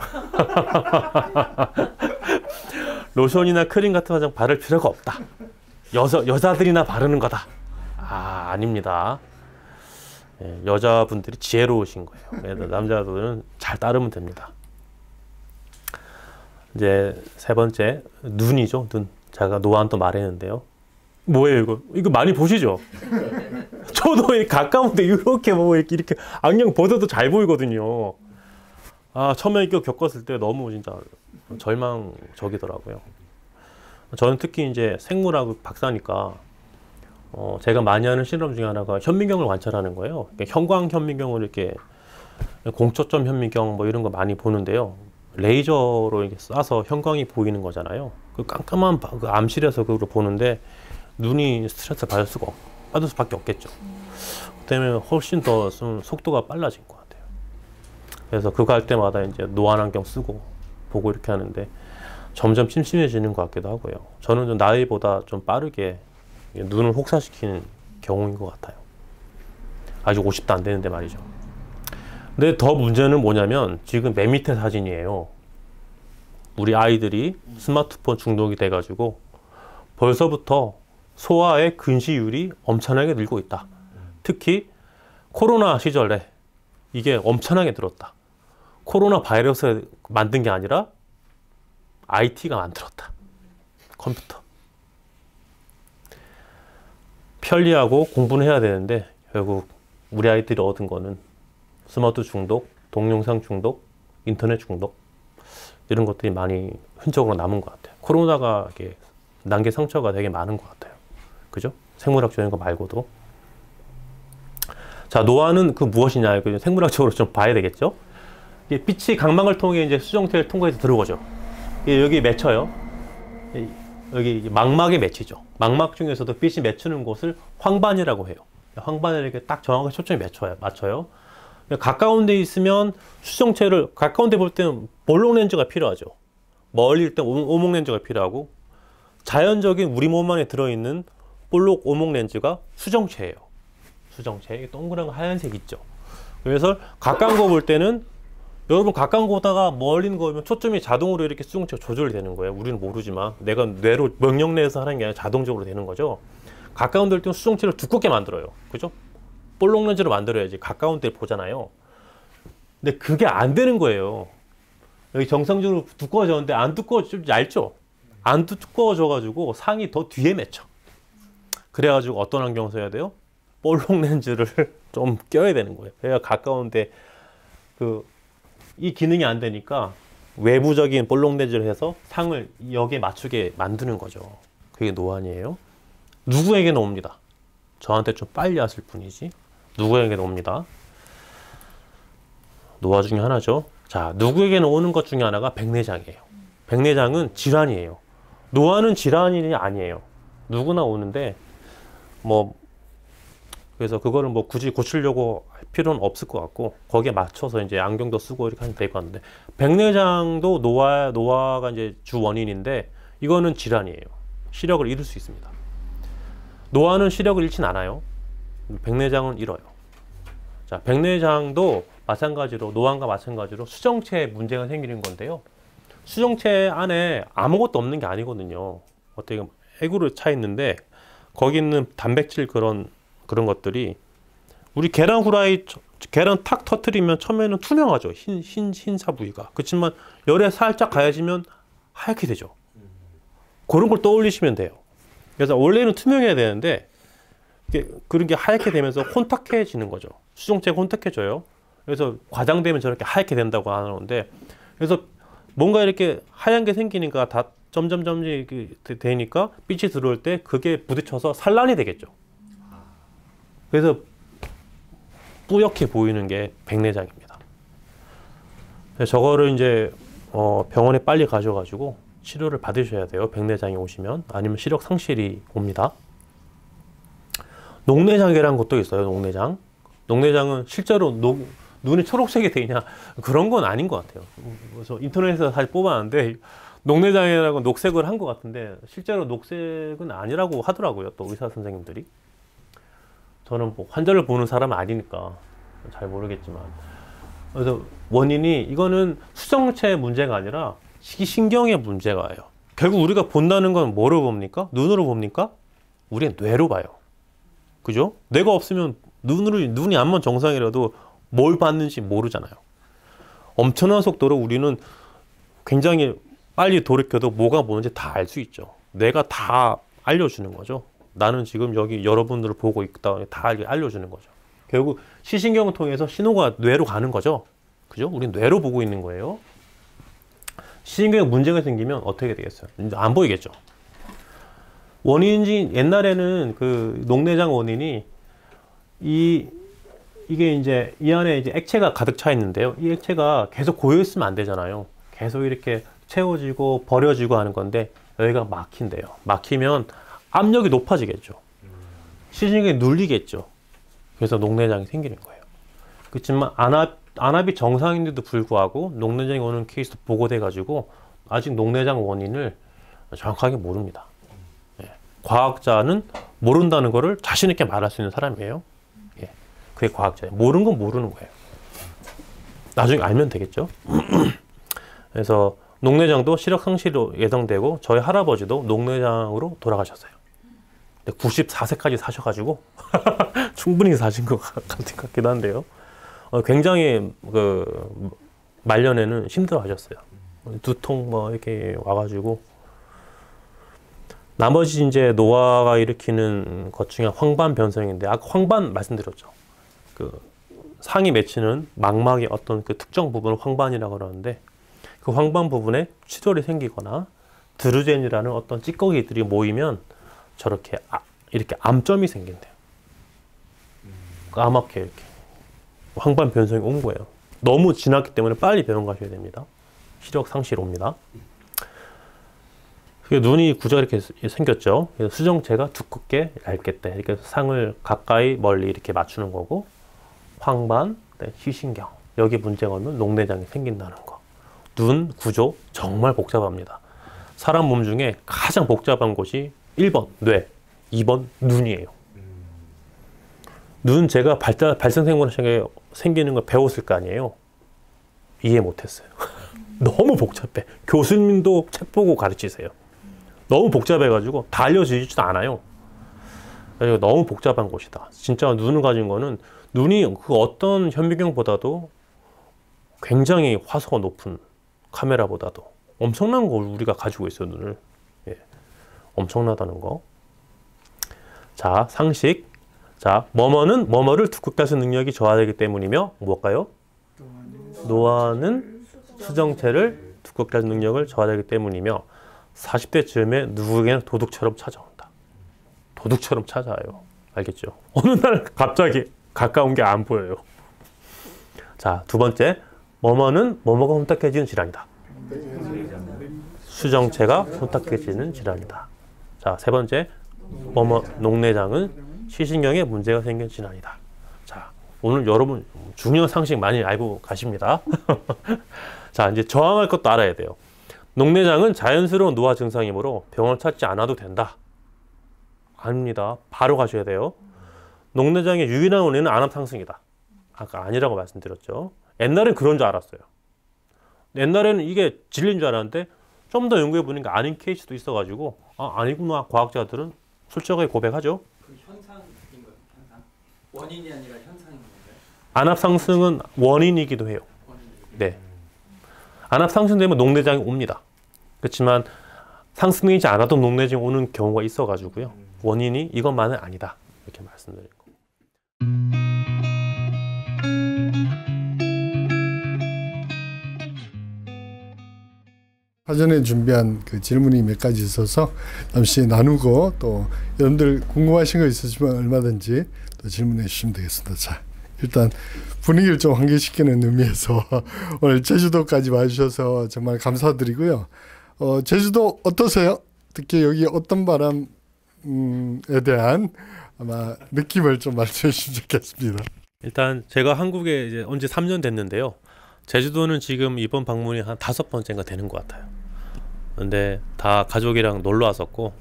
로션이나 크림 같은 화장 바를 필요가 없다. 여자들이나 바르는 거다. 아닙니다. 네, 여자분들이 지혜로우신 거예요. 그래서 남자들은 잘 따르면 됩니다. 이제 세 번째, 눈이죠. 눈. 제가 노안 또 말했는데요. 뭐예요 이거? 이거 많이 보시죠? 저도 가까운데 이렇게 뭐 이렇게 안경 벗어도 잘 보이거든요. 처음에 이거 겪었을 때 너무 진짜 절망적이더라고요. 저는 특히 이제 생물학 박사니까 제가 많이 하는 실험 중에 하나가 현미경을 관찰하는 거예요. 그러니까 현광 현미경을 이렇게 공초점 현미경 뭐 이런 거 많이 보는데요. 레이저로 이렇게 쏴서 현광이 보이는 거잖아요. 그 깜깜한 그 암실에서 그걸 보는데 눈이 스트레스 받을 수밖에 없겠죠. 그 때문에 훨씬 더 속도가 빨라진 것 같아요. 그래서 그거 할 때마다 이제 노안 안경 쓰고 보고 이렇게 하는데 점점 침침해지는 것 같기도 하고요. 저는 좀 나이보다 좀 빠르게 눈을 혹사시키는 경우인 것 같아요. 아직 50도 안 되는데 말이죠. 근데 더 문제는 뭐냐면 지금 맨 밑에 사진이에요. 우리 아이들이 스마트폰 중독이 돼가지고 벌써부터 소아의 근시율이 엄청나게 늘고 있다. 특히 코로나 시절에 이게 엄청나게 늘었다. 코로나 바이러스 만든 게 아니라 IT가 만들었다. 컴퓨터. 편리하고 공부는 해야 되는데 결국 우리 아이들이 얻은 거는 스마트 중독, 동영상 중독, 인터넷 중독 이런 것들이 많이 흔적으로 남은 것 같아요. 코로나가 이게 난개 상처가 되게 많은 것 같아요. 그죠? 생물학적인 거 말고도. 자, 노화는 그 무엇이냐? 생물학적으로 좀 봐야 되겠죠? 이게 빛이 각막을 통해 이제 수정체를 통과해서 들어오죠. 여기 맺혀요. 여기 망막에 맺히죠. 망막 중에서도 빛이 맺히는 곳을 황반이라고 해요. 황반에 이렇게 딱 정확하게 초점이 맞춰요. 가까운 데 있으면 수정체를 가까운 데 볼 때는 볼록 렌즈가 필요하죠. 멀리 때 오목 렌즈가 필요하고 자연적인 우리 몸 안에 들어있는 볼록 오목 렌즈가 수정체예요. 수정체. 동그란 하얀색 있죠. 그래서 가까운 거 볼 때는 여러분 가까운 거 보다가 멀리 있는 거 보면 초점이 자동으로 이렇게 수정체가 조절이 되는 거예요. 우리는 모르지만 내가 뇌로 명령 내에서 하는 게 아니라 자동적으로 되는 거죠. 가까운 데일 때는 수정체를 두껍게 만들어요. 그죠? 볼록 렌즈로 만들어야지 가까운 데 보잖아요. 근데 그게 안 되는 거예요. 여기 정상적으로 두꺼워졌는데 안 두꺼워, 좀 얇죠? 안 두꺼워져 가지고 상이 더 뒤에 맺혀. 그래 가지고 어떤 안경 써야 돼요? 볼록 렌즈를 좀 껴야 되는 거예요. 그래야 가까운데 이 기능이 안 되니까 외부적인 볼록 렌즈를 해서 상을 여기에 맞추게 만드는 거죠. 그게 노안이에요. 누구에게는 옵니다. 저한테 좀 빨리 왔을 뿐이지. 누구에게는 옵니다. 노화 중에 하나죠. 자, 누구에게는 오는 것 중에 하나가 백내장이에요. 백내장은 질환이에요. 노화는 질환이 아니에요. 누구나 오는데 그래서 그거를 굳이 고치려고 할 필요는 없을 것 같고 거기에 맞춰서 이제 안경도 쓰고 이렇게 하면 될 것 같은데 백내장도 노화가 이제 주 원인인데 이거는 질환이에요. 시력을 잃을 수 있습니다. 노화는 시력을 잃진 않아요. 백내장은 잃어요. 자, 백내장도 마찬가지로 노안과 마찬가지로 수정체에 문제가 생기는 건데요. 수정체 안에 아무것도 없는 게 아니거든요. 어떻게 보면 액으로 차 있는데 거기 있는 단백질 그런 것들이 우리 계란 후라이 계란 탁 터트리면 처음에는 투명하죠. 흰사 부위가. 그렇지만 열에 살짝 가해지면 하얗게 되죠. 그런 걸 떠올리시면 돼요. 그래서 원래는 투명해야 되는데 그런 게 하얗게 되면서 혼탁해지는 거죠. 수정체가 혼탁해져요. 그래서 과장되면 저렇게 하얗게 된다고 하는데 그래서 뭔가 이렇게 하얀 게 생기니까 다 점점 되니까 빛이 들어올 때 그게 부딪혀서 산란이 되겠죠. 그래서 뿌옇게 보이는 게 백내장입니다. 저거를 이제 병원에 빨리 가셔가지고 치료를 받으셔야 돼요. 백내장이 오시면. 아니면 시력 상실이 옵니다. 녹내장이라는 것도 있어요. 녹내장. 녹내장은 실제로 눈이 초록색이 되냐 그런 건 아닌 것 같아요. 그래서 인터넷에서 사실 뽑아놨는데 녹내장이라고 녹색을 한 것 같은데 실제로 녹색은 아니라고 하더라고요. 또 의사 선생님들이. 저는 환자를 보는 사람은 아니니까 잘 모르겠지만 그래서 원인이 이거는 수정체의 문제가 아니라 시기신경의 문제가예요. 결국 우리가 본다는 건 뭐로 봅니까? 눈으로 봅니까? 우리는 뇌로 봐요. 그죠? 뇌가 없으면 눈이 암만 정상이라도 뭘 봤는지 모르잖아요. 엄청난 속도로 우리는 굉장히 빨리 돌이켜도 뭐가 뭐는지 다 알 수 있죠. 뇌가 다 알려주는 거죠. 나는 지금 여기 여러분들을 보고 있다. 다 알려주는 거죠. 결국 시신경을 통해서 신호가 뇌로 가는 거죠. 그죠? 우린 뇌로 보고 있는 거예요. 시신경에 문제가 생기면 어떻게 되겠어요? 안 보이겠죠. 원인이 옛날에는 그 녹내장 원인이 이게 이제 이 안에 이제 액체가 가득 차 있는데요. 이 액체가 계속 고여 있으면 안 되잖아요. 계속 이렇게 채워지고 버려지고 하는 건데 여기가 막힌대요. 막히면 압력이 높아지겠죠. 시신경이 눌리겠죠. 그래서 녹내장이 생기는 거예요. 그렇지만 안압이 정상인데도 불구하고 녹내장이 오는 케이스도 보고돼 가지고 아직 녹내장 원인을 정확하게 모릅니다. 예. 과학자는 모른다는 거를 자신 있게 말할 수 있는 사람이에요. 예. 그게 과학자예요. 모르는 건 모르는 거예요. 나중에 알면 되겠죠. 그래서 녹내장도 시력 상실로 예상되고 저희 할아버지도 녹내장으로 돌아가셨어요. 94세까지 사셔가지고 충분히 사신 것 같기도 한데요. 굉장히 그 말년에는 힘들어하셨어요. 두통 뭐 이렇게 와가지고. 나머지 이제 노화가 일으키는 것 중에 황반 변성인데, 아까 황반 말씀드렸죠. 그 상이 맺히는 망막의 어떤 그 특정 부분을 황반이라고 그러는데, 그 황반 부분에 출혈이 생기거나 드루젠이라는 어떤 찌꺼기들이 모이면 저렇게 이렇게 암점이 생긴대요. 까맣게 이렇게 황반 변성이 온 거예요. 너무 지났기 때문에 빨리 병원 가셔야 됩니다. 시력 상실 옵니다. 눈이 구조가 이렇게 생겼죠. 그래서 수정체가 두껍게 얇게 때 이렇게 상을 가까이 멀리 이렇게 맞추는 거고, 황반, 시신경, 여기 문제가 오면 녹내장이 생긴다는 거. 눈 구조 정말 복잡합니다. 사람 몸 중에 가장 복잡한 곳이 1번 뇌, 2번 눈이에요. 눈 제가 발생생물학에 생기는 걸 배웠을 거 아니에요. 이해 못했어요. 너무 복잡해. 교수님도 책 보고 가르치세요. 너무 복잡해가지고 다 알려주지도 않아요. 너무 복잡한 곳이다. 진짜 눈을 가진 거는 눈이 그 어떤 현미경보다도 굉장히 화소가 높은 카메라보다도 엄청난 걸 우리가 가지고 있어요. 눈을. 예. 엄청나다는 거. 자, 상식. 자, 뭐뭐는 뭐뭐를 두껍게 하는 능력이 저하되기 때문이며 뭘까요? 노화는 수정체를 두껍게 하는 능력을 저하되기 때문이며 40대 즈음에 누구에게는 도둑처럼 찾아온다. 도둑처럼 찾아와요. 알겠죠? 어느 날 갑자기 가까운 게 안 보여요. 자, 두 번째. 뭐뭐는 뭐뭐가 혼탁해지는 질환이다. 수정체가 혼탁해지는 질환이다. 자, 세 번째. 뭐뭐 녹내장은 시신경에 문제가 생긴 질환이다. 자, 오늘 여러분 중요한 상식 많이 알고 가십니다. 자, 이제 저항할 것도 알아야 돼요. 녹내장은 자연스러운 노화 증상이므로 병원을 찾지 않아도 된다. 아닙니다. 바로 가셔야 돼요. 녹내장의 유일한 원인은 안압 상승이다. 아까 아니라고 말씀드렸죠. 옛날엔 그런 줄 알았어요. 옛날에는 이게 진리인 줄 알았는데 좀 더 연구해 보니까 아닌 케이스도 있어가지고 아니구나. 과학자들은 솔직하게 고백하죠. 그 현상인가요? 현상? 원인이 아니라 현상인 건가요? 안압 상승은 원인이기도 해요. 네. 안압 상승되면 녹내장이 옵니다. 그렇지만 상승되지 않아도 녹내장이 오는 경우가 있어가지고요. 원인이 이것만은 아니다. 이렇게 말씀드린 거. 사전에 준비한 그 질문이 몇 가지 있어서 잠시 나누고 또 여러분들 궁금하신 거 있으시면 얼마든지 또 질문해 주시면 되겠습니다. 자, 일단 분위기를 좀 환기시키는 의미에서 오늘 제주도까지 와주셔서 정말 감사드리고요. 제주도 어떠세요? 특히 여기 어떤 바람에 대한 아마 느낌을 좀 말씀해 주시면 좋겠습니다. 일단 제가 한국에 이제 온 지 3년 됐는데요. 제주도는 지금 이번 방문이 한 5번째인가 되는 것 같아요. 근데 다 가족이랑 놀러 왔었고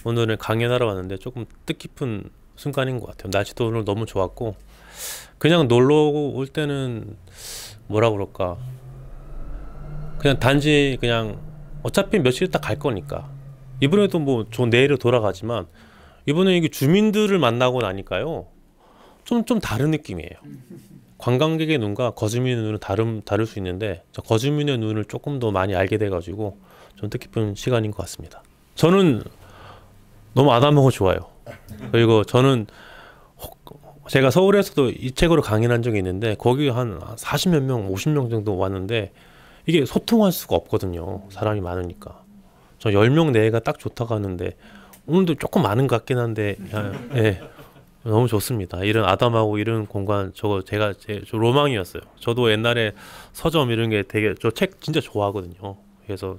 오늘은 강연하러 왔는데 조금 뜻깊은 순간인 것 같아요. 날씨도 오늘 너무 좋았고 그냥 놀러 올 때는 뭐라 그럴까 그냥 단지 그냥 어차피 며칠 있다 갈 거니까 이번에도 뭐 내일로 돌아가지만 이번에 이게 주민들을 만나고 나니까요 좀 다른 느낌이에요. 관광객의 눈과 거주민의 눈은 다를 수 있는데 거주민의 눈을 조금 더 많이 알게 돼가지고 좀 뜻깊은 시간인 것 같습니다. 저는 너무 아담하고 좋아요. 그리고 저는 제가 서울에서도 이 책으로 강연한 적이 있는데 거기 한 40몇 명, 50명 정도 왔는데 이게 소통할 수가 없거든요. 사람이 많으니까. 저 10명 내외가 딱 좋다고 하는데 오늘도 조금 많은 것 같긴 한데 예, 너무 좋습니다. 이런 아담하고 이런 공간 저 로망이었어요. 저도 옛날에 서점 이런 게 되게 저 책 진짜 좋아하거든요. 그래서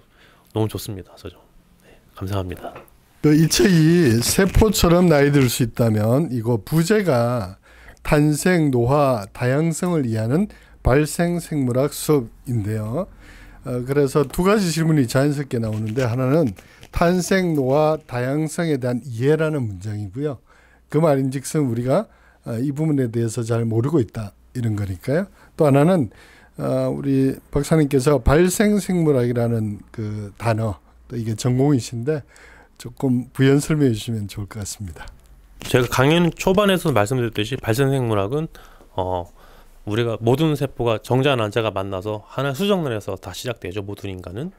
너무 좋습니다. 서점. 네, 감사합니다. 이 책이 세포처럼 나이 들 수 있다면 이거 부제가 탄생, 노화, 다양성을 이해하는 발생생물학 수업인데요. 그래서 두 가지 질문이 자연스럽게 나오는데 하나는 탄생, 노화, 다양성에 대한 이해라는 문장이고요. 그 말인즉슨 우리가 이 부분에 대해서 잘 모르고 있다 이런 거니까요. 또 하나는 우리 박사님께서 발생생물학이라는 그 단어, 또 이게 전공이신데 조금 부연 설명해 주시면 좋을 것 같습니다. 제가 강연 초반에서 말씀드렸듯이 발생생물학은 우리가 모든 세포가 정자 난자가 만나서 하나의 수정란에서 다 시작되죠. 모든 인간은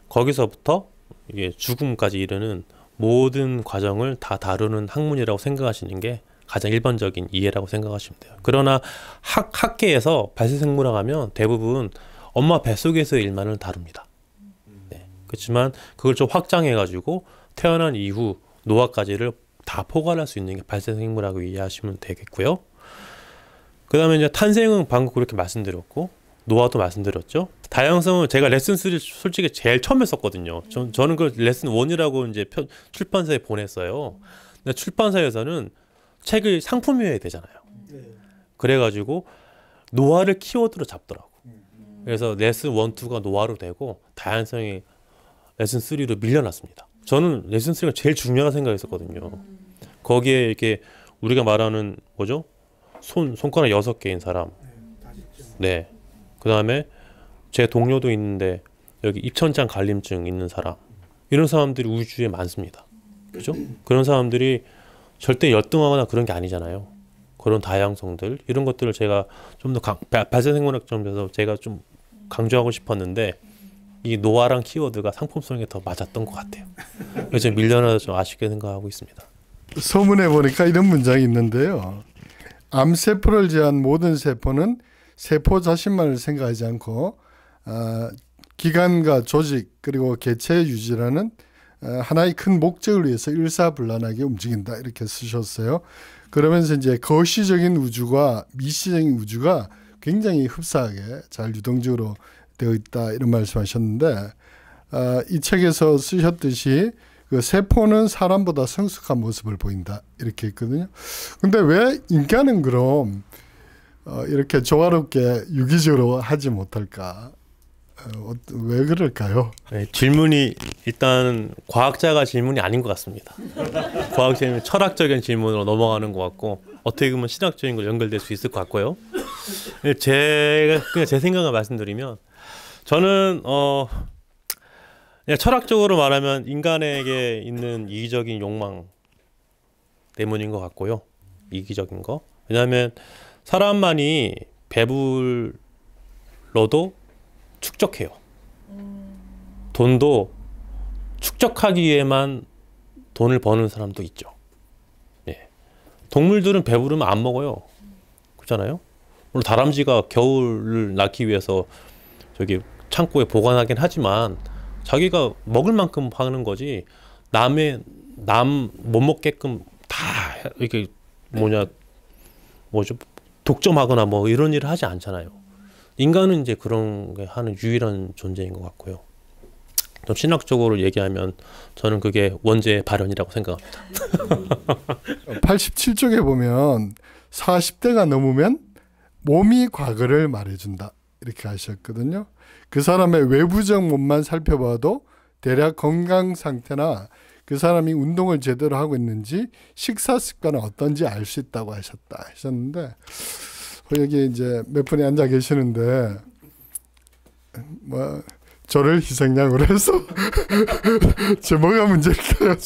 거기서부터 이게 죽음까지 이르는 모든 과정을 다 다루는 학문이라고 생각하시는 게 가장 일반적인 이해라고 생각하시면 돼요. 그러나 학계에서 발생생물학 하면 대부분 엄마 뱃속에서의 일만을 다룹니다. 네. 그렇지만 그걸 좀 확장해 가지고 태어난 이후 노화까지를 다 포괄할 수 있는 게 발생생물학을 이해하시면 되겠고요. 그 다음에 이제 탄생은 방금 그렇게 말씀드렸고 노화도 말씀드렸죠. 다양성은 제가 레슨 3를 솔직히 제일 처음 했었거든요. 저는 그 레슨 1이라고 이제 출판사에 보냈어요. 근데 출판사에서는 책을 상품이어야 되잖아요. 그래가지고 노화를 키워드로 잡더라고. 그래서 레슨 1, 2가 노화로 되고 다양성이 레슨 3로 밀려났습니다. 저는 레슨 3가 제일 중요하다고 생각했었거든요. 거기에 이렇게 우리가 말하는 뭐죠? 손가락 6개인 사람. 네. 그 다음에 제 동료도 있는데 여기 입천장 갈림증 있는 사람. 이런 사람들이 우주에 많습니다. 그죠? 그런 사람들이 절대 열등하거나 그런 게 아니잖아요. 그런 다양성들 이런 것들을 제가 좀 더 발생생물학 점에서 제가 좀 강조하고 싶었는데 이 노화랑 키워드가 상품성에 더 맞았던 것 같아요. 그래서 밀려나서 좀 아쉽게 생각하고 있습니다. 서문에 보니까 이런 문장이 있는데요. 암세포를 제한 모든 세포는 세포 자신만을 생각하지 않고 기관과 조직 그리고 개체 유지라는 하나의 큰 목적을 위해서 일사불란하게 움직인다 이렇게 쓰셨어요. 그러면서 이제 거시적인 우주와 미시적인 우주가 굉장히 흡사하게 잘 유동적으로 되어 있다 이런 말씀하셨는데 이 책에서 쓰셨듯이 그 세포는 사람보다 성숙한 모습을 보인다 이렇게 했거든요. 근데 왜 인간은 그럼 이렇게 조화롭게 유기적으로 하지 못할까? 왜 그럴까요? 네, 질문이 일단 과학자가 질문이 아닌 것 같습니다. 과학자는 철학적인 질문으로 넘어가는 것 같고 어떻게 보면 신학적인 걸 연결될 수 있을 것 같고요. 제가 그냥 제 생각을 말씀드리면 저는 그냥 철학적으로 말하면 인간에게 있는 이기적인 욕망 때문인 것 같고요. 이기적인 거. 왜냐하면 사람만이 배불러도 축적해요. 돈도 축적하기 위해만 돈을 버는 사람도 있죠. 예. 동물들은 배부르면 안 먹어요. 그렇잖아요. 물론 다람쥐가 겨울을 낳기 위해서 저기 창고에 보관하긴 하지만 자기가 먹을 만큼 하는 거지 남 못 먹게끔 다 이렇게 독점하거나 뭐 이런 일을 하지 않잖아요. 인간은 이제 그런 게 하는 유일한 존재인 것 같고요. 좀 신학적으로 얘기하면 저는 그게 원죄의 발현이라고 생각합니다. 87쪽에 보면 40대가 넘으면 몸이 과거를 말해준다 이렇게 하셨거든요. 그 사람의 외부적 몸만 살펴봐도 대략 건강 상태나 그 사람이 운동을 제대로 하고 있는지 식사 습관은 어떤지 알 수 있다고 하셨는데 여기 이제 몇 분이 앉아 계시는데 뭐 저를 희생양으로 해서 제 뭐가 문제일까요?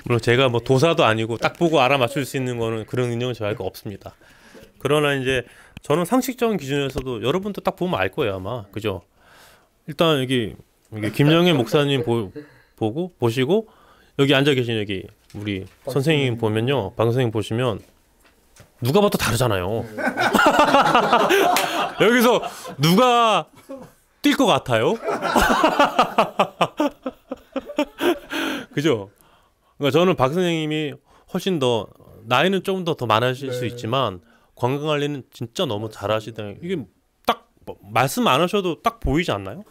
물론 제가 뭐 도사도 아니고 딱 보고 알아맞힐 수 있는 거는 그런 능력은 저희가 없습니다. 그러나 이제 저는 상식적인 기준에서도 여러분도 딱 보면 알 거예요 아마. 그죠? 일단 여기 김영애 목사님 보시고 여기 앉아 계신 여기 우리 선생님 보면요. 박 선생님 보시면 누가 봐도 다르잖아요. 여기서 누가 뛸 것 같아요? 그죠? 그러니까 저는 박 선생님이 훨씬 더 나이는 조금 더 많으실 수 있지만 건강 관리는 진짜 너무 잘하시다. 이게 딱 말씀 안 하셔도 딱 보이지 않나요?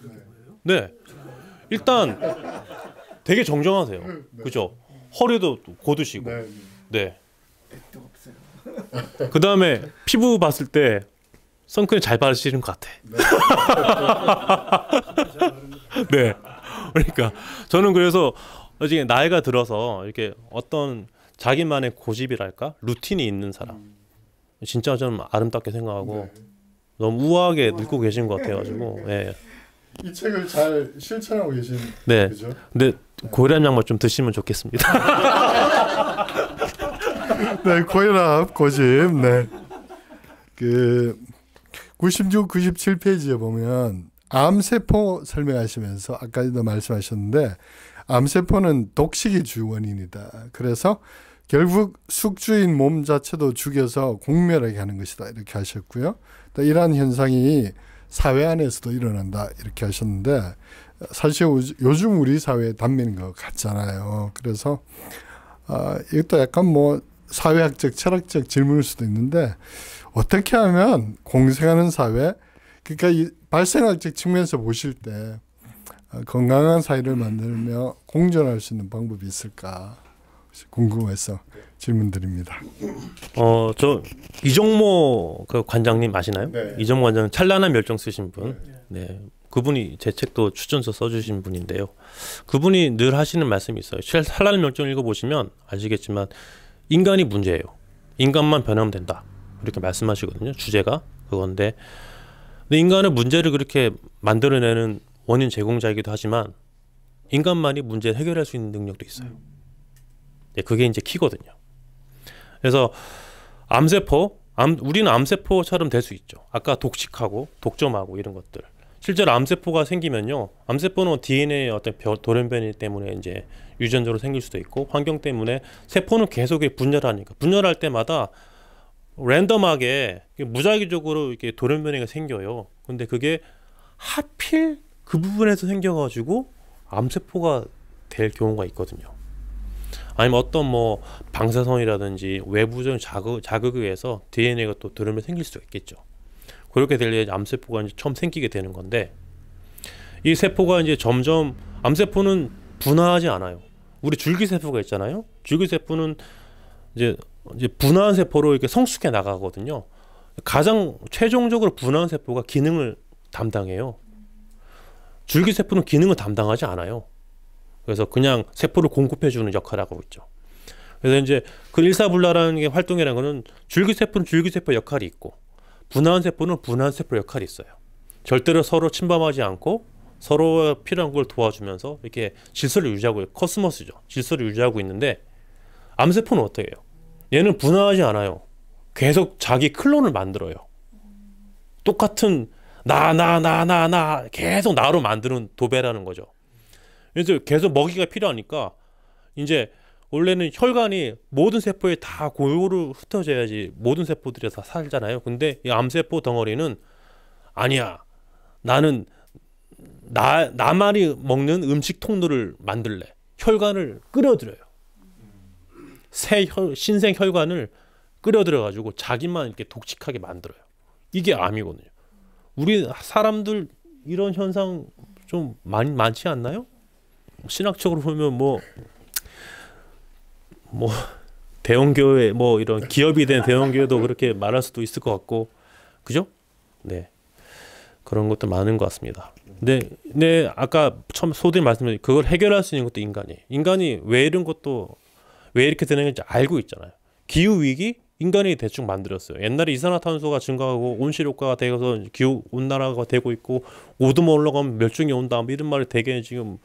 네. 일단 되게 정정하세요. 그죠? 허리도 고드시고. 네. 그 다음에 피부 봤을 때 선크림 잘 바르시는 것 같아. 네. 그러니까 저는 그래서 나이가 들어서 이렇게 어떤 자기만의 고집이랄까 루틴이 있는 사람. 진짜 좀 아름답게 생각하고 너무 우아하게 늙고 계신 것 같아가지고 예. 이 책을 잘 실천하고 계신 네. 그죠? 근데 고혈압 약만 좀 드시면 좋겠습니다. 네, 고혈압 고집. 네. 그 96, 97페이지에 보면 암세포 설명하시면서 아까도 말씀하셨는데 암세포는 독식이 주 원인이다. 그래서 결국 숙주인 몸 자체도 죽여서 공멸하게 하는 것이다. 이렇게 하셨고요. 또 이러한 현상이 사회 안에서도 일어난다. 이렇게 하셨는데 사실 요즘 우리 사회에 단면인 것 같잖아요. 그래서 이것도 약간 뭐 사회학적, 철학적 질문일 수도 있는데 어떻게 하면 공생하는 사회, 그러니까 이 발생학적 측면에서 보실 때 건강한 사회를 만들며 공존할 수 있는 방법이 있을까 궁금해서 질문드립니다. 저 이정모 그 관장님 아시나요? 네. 이정모 관장 찬란한 멸종 쓰신 분. 네. 그분이 제 책도 추천서 써주신 분인데요. 그분이 늘 하시는 말씀이 있어요. 찬란한 멸종 읽어보시면 아시겠지만 인간이 문제예요. 인간만 변하면 된다. 이렇게 말씀하시거든요. 주제가 그건데 근데 인간은 문제를 그렇게 만들어내는 원인 제공자이기도 하지만 인간만이 문제를 해결할 수 있는 능력도 있어요. 그게 이제 키거든요. 그래서 우리는 암세포처럼 될 수 있죠. 아까 독식하고 독점하고 이런 것들. 실제로 암세포가 생기면요, 암세포는 DNA의 어떤 돌연변이 때문에 이제 유전적으로 생길 수도 있고 환경 때문에 세포는 계속 분열하니까 분열할 때마다 랜덤하게 무작위적으로 이렇게 돌연변이가 생겨요. 근데 그게 하필 그 부분에서 생겨가지고 암세포가 될 경우가 있거든요. 아니면 어떤 뭐 방사선이라든지 외부적인 자극에 의해서 DNA가 또 돌연변이 생길 수가 있겠죠. 그렇게 될 때 암세포가 이제 처음 생기게 되는 건데 이 세포가 이제 점점 암세포는 분화하지 않아요. 우리 줄기세포가 있잖아요. 줄기세포는 이제 분화한 세포로 이렇게 성숙해 나가거든요. 가장 최종적으로 분화한 세포가 기능을 담당해요. 줄기세포는 기능을 담당하지 않아요. 그래서 그냥 세포를 공급해주는 역할을 하고 있죠. 그래서 이제 그 일사불란한 게 활동이라는 거는 줄기세포는 줄기세포 역할이 있고 분화한 세포는 분화한 세포 역할이 있어요. 절대로 서로 침범하지 않고 서로 필요한 걸 도와주면서 이렇게 질서를 유지하고 코스모스죠. 질서를 유지하고 있는데 암세포는 어떻게 해요? 얘는 분화하지 않아요. 계속 자기 클론을 만들어요. 똑같은 나 계속 나로 만드는 도배라는 거죠. 그래서 계속 먹이가 필요하니까 이제 원래는 혈관이 모든 세포에 다 골고루 흩어져야지 모든 세포들이 다 살잖아요. 근데 이 암세포 덩어리는 아니야. 나는 나만이 먹는 음식 통로를 만들래. 혈관을 끌어들여요. 신생 혈관을 끌어들여 가지고 자기만 이렇게 독식하게 만들어요. 이게 암이거든요. 우리 사람들 이런 현상 좀 많지 않나요? 신학적으로 보면 뭐 대형교회 뭐 이런 기업이 된 대형교회도 그렇게 말할 수도 있을 것 같고 그죠? 네, 그런 것도 많은 것 같습니다. 근데 아까 처음 소들이 말씀드린 그걸 해결할 수 있는 것도 인간이 왜 이렇게 되는 건지 알고 있잖아요. 기후 위기 인간이 대충 만들었어요. 옛날에 이산화탄소가 증가하고 온실효과가 되어서 기후 온난화가 되고 있고 오두막 올라가면 멸종이 온다 이런 말이 되게 지금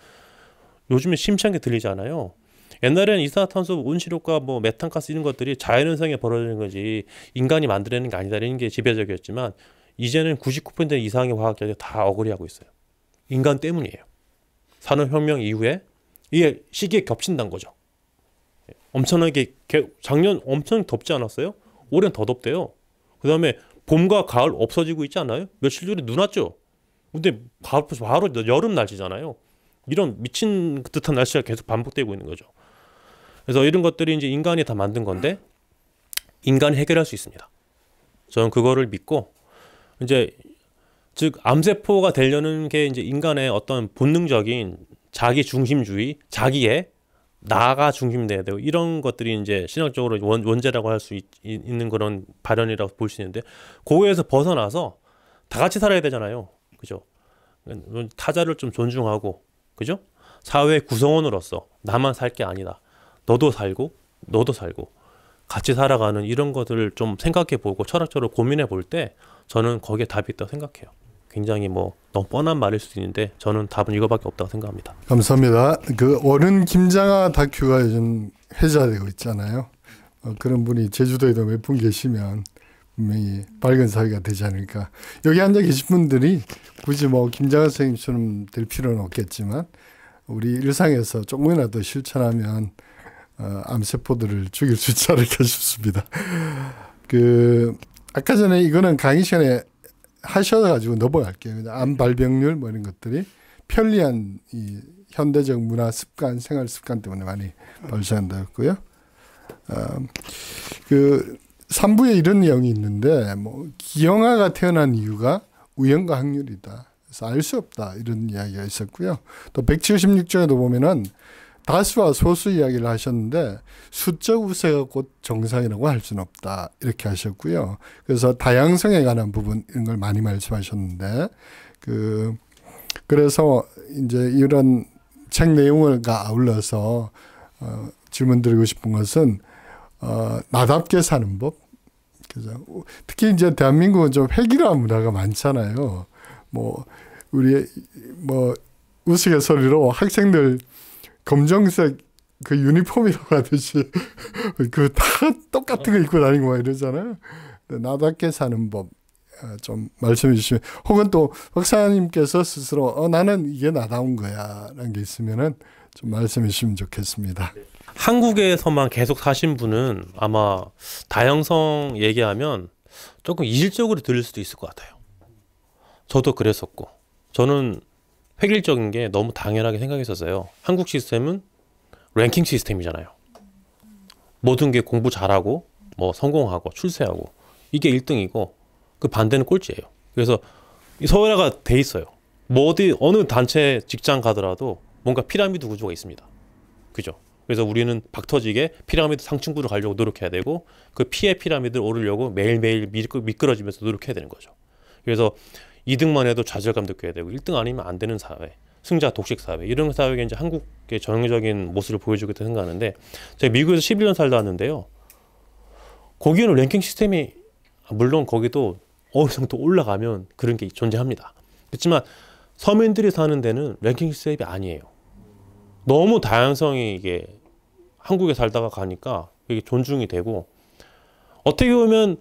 요즘에 심취하게 들리잖아요. 옛날에는 이산화탄소, 온실효과, 뭐 메탄가스 이런 것들이 자연현상에 벌어지는 거지 인간이 만들어내는 게 아니다 이런 게 지배적이었지만 이제는 99% 이상의 과학자들이 다 어그리하고 있어요. 인간 때문이에요. 산업혁명 이후에 이게 시기에 겹친다는 거죠. 엄청나게 작년 엄청 덥지 않았어요? 올해는 더 덥대요. 그 다음에 봄과 가을 없어지고 있지 않아요? 며칠 전에 눈 왔죠? 근데 바로 여름 날씨잖아요. 이런 미친 듯한 날씨가 계속 반복되고 있는 거죠. 그래서 이런 것들이 이제 인간이 다 만든 건데 인간이 해결할 수 있습니다. 저는 그거를 믿고 이제 즉 암세포가 되려는 게 이제 인간의 어떤 본능적인 자기 중심주의, 자기의 나가 중심돼야 되고 이런 것들이 이제 신학적으로 원죄라고 할 수 있는 그런 발현이라고 볼 수 있는데 그거에서 벗어나서 다 같이 살아야 되잖아요. 그죠? 타자를 좀 존중하고 그죠? 사회 구성원으로서 나만 살 게 아니다. 너도 살고 같이 살아가는 이런 것들을 좀 생각해 보고 철학적으로 고민해 볼 때 저는 거기에 답이 있다고 생각해요. 굉장히 뭐 너무 뻔한 말일 수도 있는데 저는 답은 이거밖에 없다고 생각합니다. 감사합니다. 그 어른 김장하 다큐가 요즘 회자되고 있잖아요. 그런 분이 제주도에도 몇 분 계시면 분명히 밝은 사회가 되지 않을까. 여기 앉아 계신 분들이 굳이 뭐 김장하 선생님처럼 될 필요는 없겠지만 우리 일상에서 조금이라도 실천하면 암세포들을 죽일 수 있지 않을까 싶습니다. 그 아까 전에 이거는 강의 시간에 하셔가지고 넘어갈게요. 암 발병률 뭐 이런 것들이 편리한 이 현대적 문화 습관, 생활 습관 때문에 많이 발생한다고요. 그 3부에 이런 내용이 있는데 뭐 기형아가 태어난 이유가 우연과 확률이다. 그래서 알 수 없다 이런 이야기가 있었고요. 또 176쪽에도 보면은 다수와 소수 이야기를 하셨는데 수적 우세가 곧 정상이라고 할 수는 없다 이렇게 하셨고요. 그래서 다양성에 관한 부분 이런 걸 많이 말씀하셨는데 그래서 이제 이런 책 내용을가 아울러서 질문 드리고 싶은 것은 나답게 사는 법. 그죠? 특히 이제 대한민국은 좀 획일화 문화가 많잖아요. 뭐 우리 뭐 우스갯소리로 학생들 검정색 그 유니폼이라고 하듯이 그 다 똑같은 거 입고 다니고 막 이러잖아요. 나답게 사는 법 좀 말씀해 주시면, 혹은 또 박사님께서 스스로 나는 이게 나다운 거야 라는 게 있으면은 좀 말씀해 주시면 좋겠습니다. 한국에서만 계속 사신 분은 아마 다양성 얘기하면 조금 이질적으로 들릴 수도 있을 것 같아요. 저도 그랬었고, 저는 획일적인 게 너무 당연하게 생각했었어요. 한국 시스템은 랭킹 시스템이잖아요. 모든 게 공부 잘하고 뭐 성공하고 출세하고 이게 1등이고 그 반대는 꼴찌예요. 그래서 이 서열화가 돼 있어요. 뭐 어느 단체 직장 가더라도 뭔가 피라미드 구조가 있습니다. 그죠? 그래서 우리는 박터지게 피라미드 상층부로 가려고 노력해야 되고 그 피의 피라미드를 오르려고 매일매일 미끄러지면서 노력해야 되는 거죠. 그래서 2등만 해도 좌절감 느껴야 되고 1등 아니면 안 되는 사회, 승자 독식 사회, 이런 사회가 이제 한국의 전형적인 모습을 보여주겠다 생각하는데, 제가 미국에서 11년 살다 왔는데요. 거기는 랭킹 시스템이 물론 거기도 어느 정도 올라가면 그런 게 존재합니다. 그렇지만 서민들이 사는 데는 랭킹 시스템이 아니에요. 너무 다양성이 이게 한국에 살다가 가니까 이게 존중이 되고, 어떻게 보면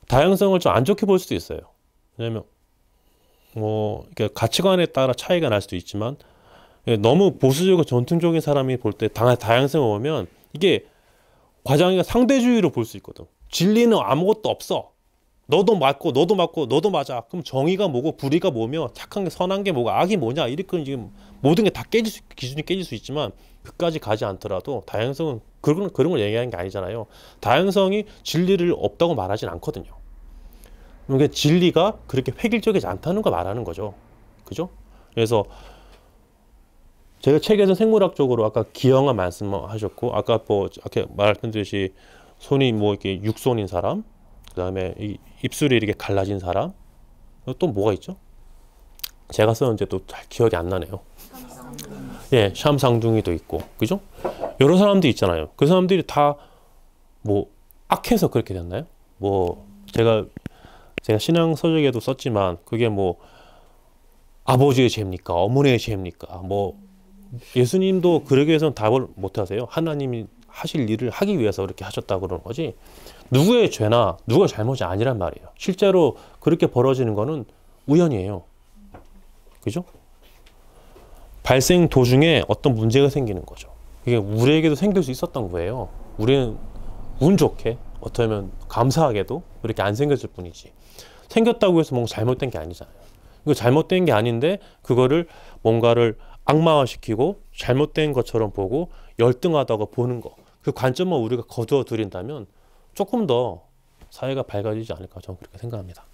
다양성을 좀 안 좋게 볼 수도 있어요. 왜냐면 뭐 가치관에 따라 차이가 날 수도 있지만 너무 보수적이고 전통적인 사람이 볼 때 다양성을 보면 이게 과장이가 상대주의로 볼 수 있거든. 진리는 아무것도 없어. 너도 맞고 너도 맞고 너도 맞아. 그럼 정의가 뭐고 불의가 뭐며 착한 게 선한 게 뭐고 악이 뭐냐, 이렇게 지금 모든 게 다 기준이 깨질 수 있지만 그까지 가지 않더라도 다양성은 그런 걸 얘기하는 게 아니잖아요. 다양성이 진리를 없다고 말하진 않거든요. 그러니까 진리가 그렇게 획일적이지 않다는 걸 말하는 거죠. 그죠? 그래서 제가 책에서 생물학적으로 아까 기형아 말씀하셨고, 아까 말씀드렸듯이 손이 뭐 이렇게 육손인 사람, 그 다음에 입술이 이렇게 갈라진 사람, 또 뭐가 있죠? 제가 썼는데 또 잘 기억이 안 나네요. 예, 샴상둥이도 있고, 그죠? 여러 사람들이 있잖아요. 그 사람들이 다 뭐 악해서 그렇게 됐나요? 뭐 제가 신앙 서적에도 썼지만 그게 뭐 아버지의 죄입니까? 어머니의 죄입니까? 뭐 예수님도 그러기 위해서는 답을 못 하세요. 하나님이 하실 일을 하기 위해서 그렇게 하셨다고 그러는 거지, 누구의 죄나 누구의 잘못이 아니란 말이에요. 실제로 그렇게 벌어지는 거는 우연이에요. 그죠? 발생 도중에 어떤 문제가 생기는 거죠. 이게 우리에게도 생길 수 있었던 거예요. 우리는 운 좋게, 어떻게 보면 감사하게도 그렇게 안 생겼을 뿐이지, 생겼다고 해서 뭔가 잘못된 게 아니잖아요. 이거 잘못된 게 아닌데 그거를 뭔가를 악마화시키고 잘못된 것처럼 보고 열등하다고 보는 거, 그 관점만 우리가 거두어 들인다면 조금 더 사회가 밝아지지 않을까, 저는 그렇게 생각합니다.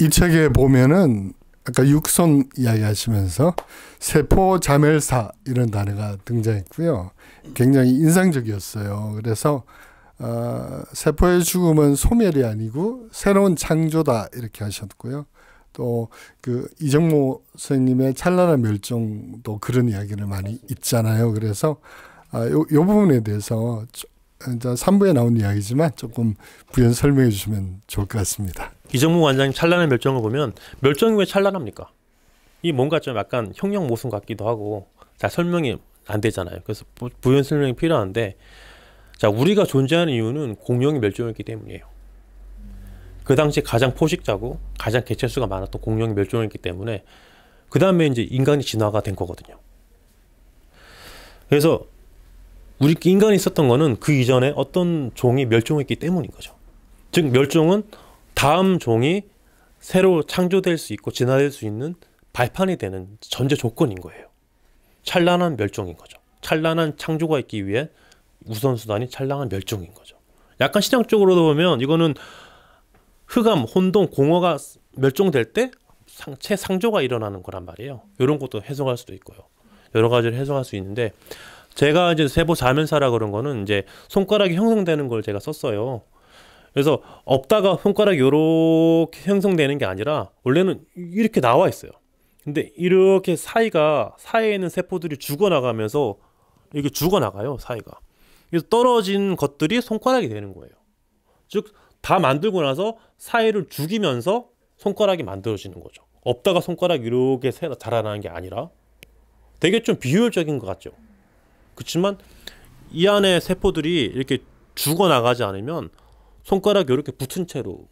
이 책에 보면은 아까 육손 이야기하시면서 세포 자멸사 이런 단어가 등장했고요. 굉장히 인상적이었어요. 그래서 세포의 죽음은 소멸이 아니고 새로운 창조다 이렇게 하셨고요. 또 그 이정모 선생님의 찬란한 멸종도 그런 이야기를 많이 있잖아요. 그래서 요 부분에 대해서 이제 3부에 나온 이야기지만 조금 부연 설명해 주시면 좋을 것 같습니다. 이정무 관장님 찬란한 멸종을 보면 멸종이 왜 찬란합니까? 이 뭔가 좀 약간 흉역 모순 같기도 하고 잘 설명이 안 되잖아요. 그래서 부연 설명이 필요한데 자 우리가 존재하는 이유는 공룡이 멸종했기 때문이에요. 그 당시 가장 포식자고 가장 개체수가 많았던 공룡이 멸종했기 때문에 그 다음에 이제 인간이 진화가 된 거거든요. 그래서 우리 인간이 있었던 거는 그 이전에 어떤 종이 멸종했기 때문인 거죠. 즉 멸종은 다음 종이 새로 창조될 수 있고 진화될 수 있는 발판이 되는 전제 조건인 거예요. 찬란한 멸종인 거죠. 찬란한 창조가 있기 위해 우선수단이 찬란한 멸종인 거죠. 약간 신학적으로도 보면 이거는 흑암, 혼동, 공허가 멸종될 때 최상조가 일어나는 거란 말이에요. 이런 것도 해석할 수도 있고요. 여러 가지를 해석할 수 있는데 제가 이제 세보 사면사라 그런 거는 이제 손가락이 형성되는 걸 제가 썼어요. 그래서 없다가 손가락이 이렇게 형성되는 게 아니라 원래는 이렇게 나와 있어요. 근데 이렇게 사이에 있는 세포들이 죽어나가면서 이게 죽어나가요, 사이가. 그래서 떨어진 것들이 손가락이 되는 거예요. 즉, 다 만들고 나서 사이를 죽이면서 손가락이 만들어지는 거죠. 없다가 손가락이 이렇게 자라나는 게 아니라 되게 좀 비효율적인 것 같죠. 그렇지만 이 안에 세포들이 이렇게 죽어나가지 않으면 손가락이 이렇게 붙은 채로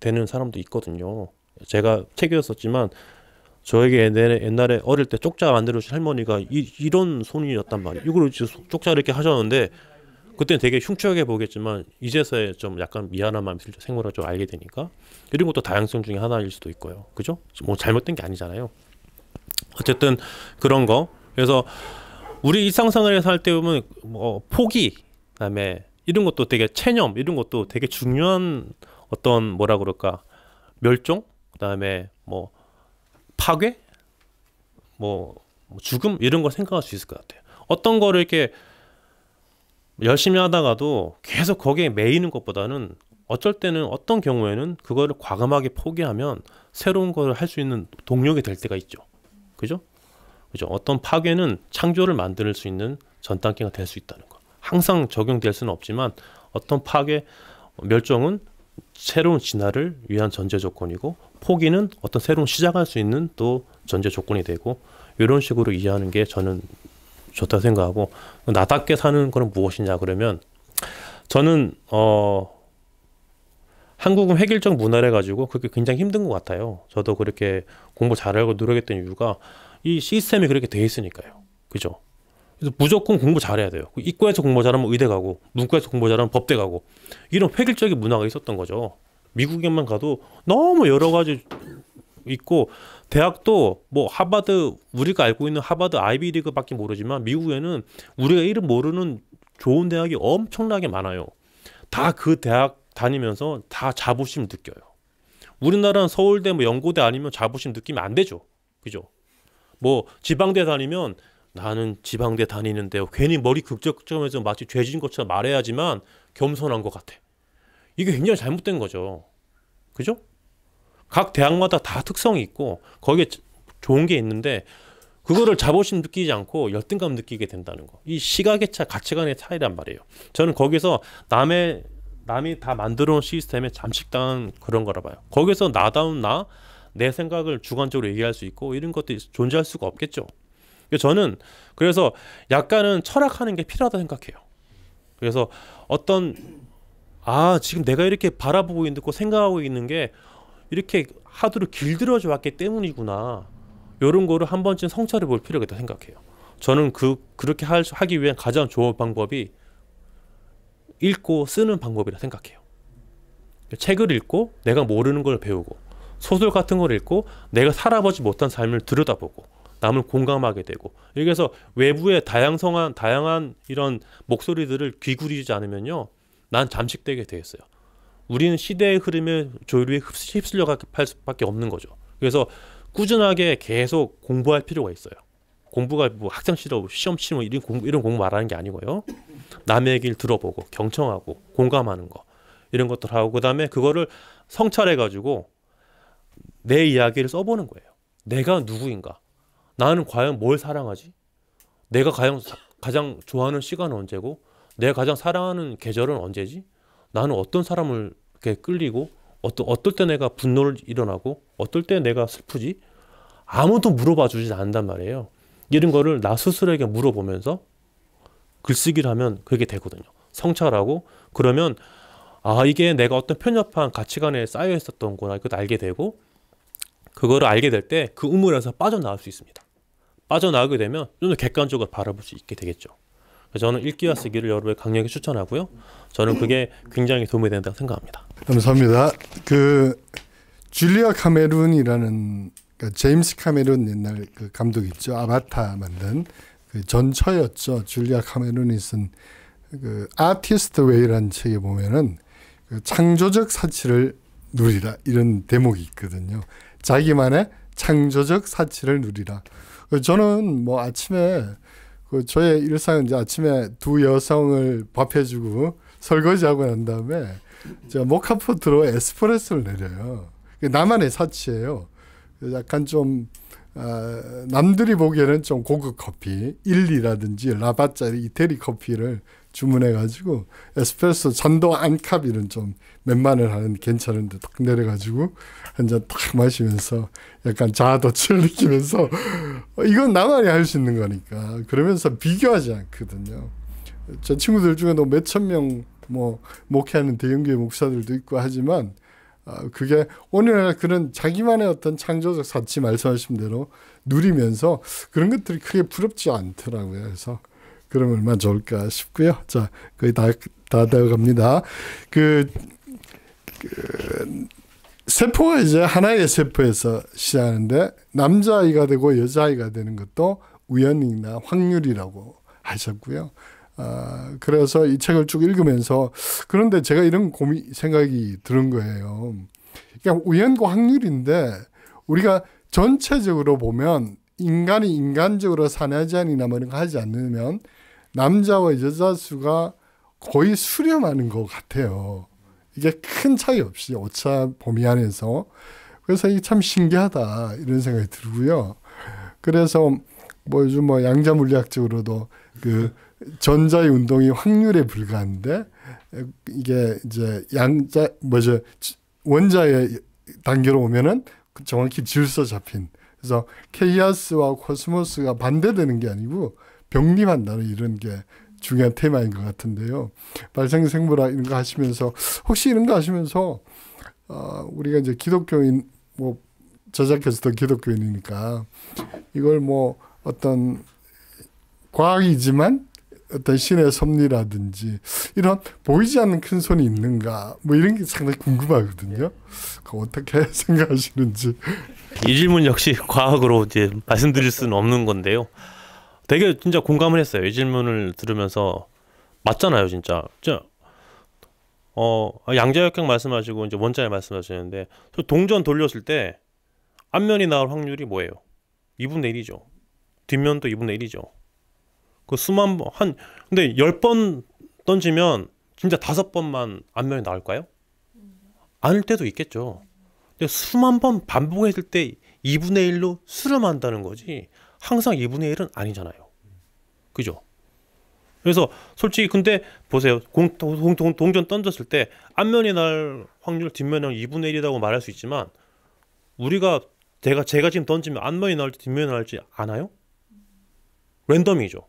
되는 사람도 있거든요. 제가 책에 썼지만 저에게 옛날에 어릴 때 쪽자 만들어주신 할머니가 이런 손이었단 말이에요. 이걸 쪽자 이렇게 하셨는데 그때는 되게 흉측하게 보겠지만 이제서야 좀 약간 미안한 마음이 들죠. 생물을 좀 알게 되니까. 이런 것도 다양성 중에 하나일 수도 있고요. 그죠? 뭐 잘못된 게 아니잖아요. 어쨌든 그런 거. 그래서 우리 일상생활에서 할 때 보면 뭐 포기, 그다음에 이런 것도 되게 체념, 이런 것도 되게 중요한 어떤 뭐라 그럴까 멸종, 그다음에 뭐 파괴, 뭐 죽음 이런 걸 생각할 수 있을 것 같아요. 어떤 거를 이렇게 열심히 하다가도 계속 거기에 매이는 것보다는 어쩔 때는 어떤 경우에는 그거를 과감하게 포기하면 새로운 걸 할 수 있는 동력이 될 때가 있죠. 그죠? 그죠? 어떤 파괴는 창조를 만들 수 있는 전 단계가 될 수 있다는 거. 항상 적용될 수는 없지만 어떤 파괴, 멸종은 새로운 진화를 위한 전제 조건이고 포기는 어떤 새로운 시작할 수 있는 또 전제 조건이 되고 이런 식으로 이해하는 게 저는 좋다고 생각하고 나답게 사는 건 무엇이냐 그러면 저는 한국은 획일적 문화래 가지고 그게 굉장히 힘든 것 같아요. 저도 그렇게 공부 잘하고 노력했던 이유가 이 시스템이 그렇게 돼 있으니까요. 그죠? 그래서 무조건 공부 잘해야 돼요. 이과에서 공부 잘하면 의대 가고 문과에서 공부 잘하면 법대 가고 이런 획일적인 문화가 있었던 거죠. 미국에만 가도 너무 여러 가지 있고 대학도 뭐 하버드 우리가 알고 있는 하버드 아이비리그밖에 모르지만 미국에는 우리가 이름 모르는 좋은 대학이 엄청나게 많아요. 다 그 대학 다니면서 다 자부심 느껴요. 우리나라는 서울대 뭐 연고대 아니면 자부심 느끼면 안 되죠. 그죠? 뭐 지방대 다니면 나는 지방대 다니는데 괜히 머리 극적점에서 마치 죄진 것처럼 말해야지만 겸손한 것 같아. 이게 굉장히 잘못된 거죠. 그죠? 각 대학마다 다 특성이 있고 거기에 좋은 게 있는데 그거를 자부심 느끼지 않고 열등감 느끼게 된다는 거. 이 시각의 차, 가치관의 차이란 말이에요. 저는 거기서 남이 다 만들어 놓은 시스템에 잠식당한 그런 거라 봐요. 거기서 나다운 내 생각을 주관적으로 얘기할 수 있고 이런 것들이 존재할 수가 없겠죠. 저는 그래서 약간은 철학하는 게 필요하다고 생각해요. 그래서 지금 내가 이렇게 바라보고 있고 생각하고 있는 게 이렇게 하도록 길들여져 왔기 때문이구나. 이런 거를 한 번쯤 성찰해 볼 필요가 있다고 생각해요. 저는 그렇게 하기 위한 가장 좋은 방법이 읽고 쓰는 방법이라 생각해요. 책을 읽고 내가 모르는 걸 배우고 소설 같은 걸 읽고 내가 살아보지 못한 삶을 들여다보고 남을 공감하게 되고 이렇게 해서 외부의 다양한 이런 목소리들을 귀구리지 않으면요. 난 잠식되게 돼 있어요. 우리는 시대의 흐름에 조류에 휩쓸려 갈 수밖에 없는 거죠. 그래서 꾸준하게 계속 공부할 필요가 있어요. 공부가 뭐 학창시절 시험 치면 이런 공부 말하는 게 아니고요. 남의 얘기를 들어보고 경청하고 공감하는 거 이런 것들 하고 그다음에 그거를 성찰해가지고 내 이야기를 써보는 거예요. 내가 누구인가? 나는 과연 뭘 사랑하지? 내가 가장 좋아하는 시간은 언제고? 내가 가장 사랑하는 계절은 언제지? 나는 어떤 사람을 이렇게 끌리고 어떨 때 내가 분노를 일어나고 어떨 때 내가 슬프지? 아무도 물어봐 주지 않는단 말이에요. 이런 거를 나 스스로에게 물어보면서 글쓰기를 하면 그게 되거든요. 성찰하고 그러면 이게 내가 어떤 편협한 가치관에 쌓여 있었던 거나 그것도 알게 되고 그거를 알게 될 때 그 우물에서 빠져나올 수 있습니다. 빠져나오게 되면 좀 더 객관적으로 바라볼 수 있게 되겠죠. 그래서 저는 읽기와 쓰기를 여러분에 강력히 추천하고요. 저는 그게 굉장히 도움이 된다고 생각합니다. 감사합니다. 그 줄리아 카메룬이라는 그러니까 제임스 카메룬 옛날 그 감독 있죠. 아바타 만든 그 전처였죠. 줄리아 카메룬이 쓴 그 아티스트 웨이라는 책에 보면은 그 창조적 사치를 누리라 이런 대목이 있거든요. 자기만의 창조적 사치를 누리라. 저는 뭐 아침에 저의 일상은 이제 아침에 두 여성을 밥해주고 설거지하고 난 다음에 제가 모카포트로 에스프레소를 내려요. 나만의 사치예요. 약간 좀 남들이 보기에는 좀 고급 커피, 일리라든지 라바짜리 이태리 커피를 주문해가지고 에스프레소 잔도 안캅 이런 좀 몇만을 하는 괜찮은데 딱 내려가지고 한 잔 딱 마시면서 약간 자아도취를 느끼면서 이건 나만이 할 수 있는 거니까 그러면서 비교하지 않거든요. 제 친구들 중에도 몇천 명 뭐 목회하는 대형교회 목사들도 있고 하지만 그게 오늘날 그런 자기만의 어떤 창조적 사치 말씀하신 대로 누리면서 그런 것들이 크게 부럽지 않더라고요. 그래서 그러면 얼마나 좋을까 싶고요. 자, 거의 다 되어갑니다. 세포가 이제 하나의 세포에서 시작하는데 남자아이가 되고 여자아이가 되는 것도 우연이나 확률이라고 하셨고요. 그래서 이 책을 쭉 읽으면서 그런데 제가 이런 생각이 드는 거예요. 그러니까 우연과 확률인데 우리가 전체적으로 보면 인간이 인간적으로 사내자니나 뭐 이런 거 하지 않으면 남자와 여자 수가 거의 수렴하는 것 같아요. 이게 큰 차이 없이 오차 범위 안에서. 그래서 이게 참 신기하다 이런 생각이 들고요. 그래서 뭐 요즘 뭐 양자 물리학적으로도 그 전자의 운동이 확률에 불과한데 이게 이제 원자의 단계로 오면은 정확히 질서 잡힌. 그래서 케이아스와 코스모스가 반대되는 게 아니고 병립한다는 이런 게 중요한 테마인 것 같은데요. 발생생물학 이런 거 하시면서 혹시 이런 거 하시면서 우리가 이제 기독교인 뭐 저작해서도 기독교인이니까 이걸 뭐 어떤 과학이지만 어떤 신의 섭리라든지 이런 보이지 않는 큰 손이 있는가 뭐 이런 게 상당히 궁금하거든요. 그거 어떻게 생각하시는지. 이 질문 역시 과학으로 이제 말씀드릴 수는 없는 건데요. 되게 진짜 공감을 했어요. 이 질문을 들으면서 맞잖아요, 진짜. 양자역학 말씀하시고 이제 원자에 말씀하시는데 동전 돌렸을 때 앞면이 나올 확률이 뭐예요? 2분의 1이죠. 뒷면도 2분의 1이죠. 그 수만 번 근데 10번 던지면 진짜 5번만 앞면이 나올까요? 아닐 때도 있겠죠. 근데 수만 번 반복했을 때 2분의 1로 수렴한다는 거지 항상 2분의 1은 아니잖아요. 그죠? 그래서 솔직히 근데 보세요. 동전 던졌을 때 앞면이 날 확률 뒷면은 2분의 1이라고 말할 수 있지만 우리가 제가 지금 던지면 앞면이 나올지 뒷면이 나올지 아나요? 랜덤이죠.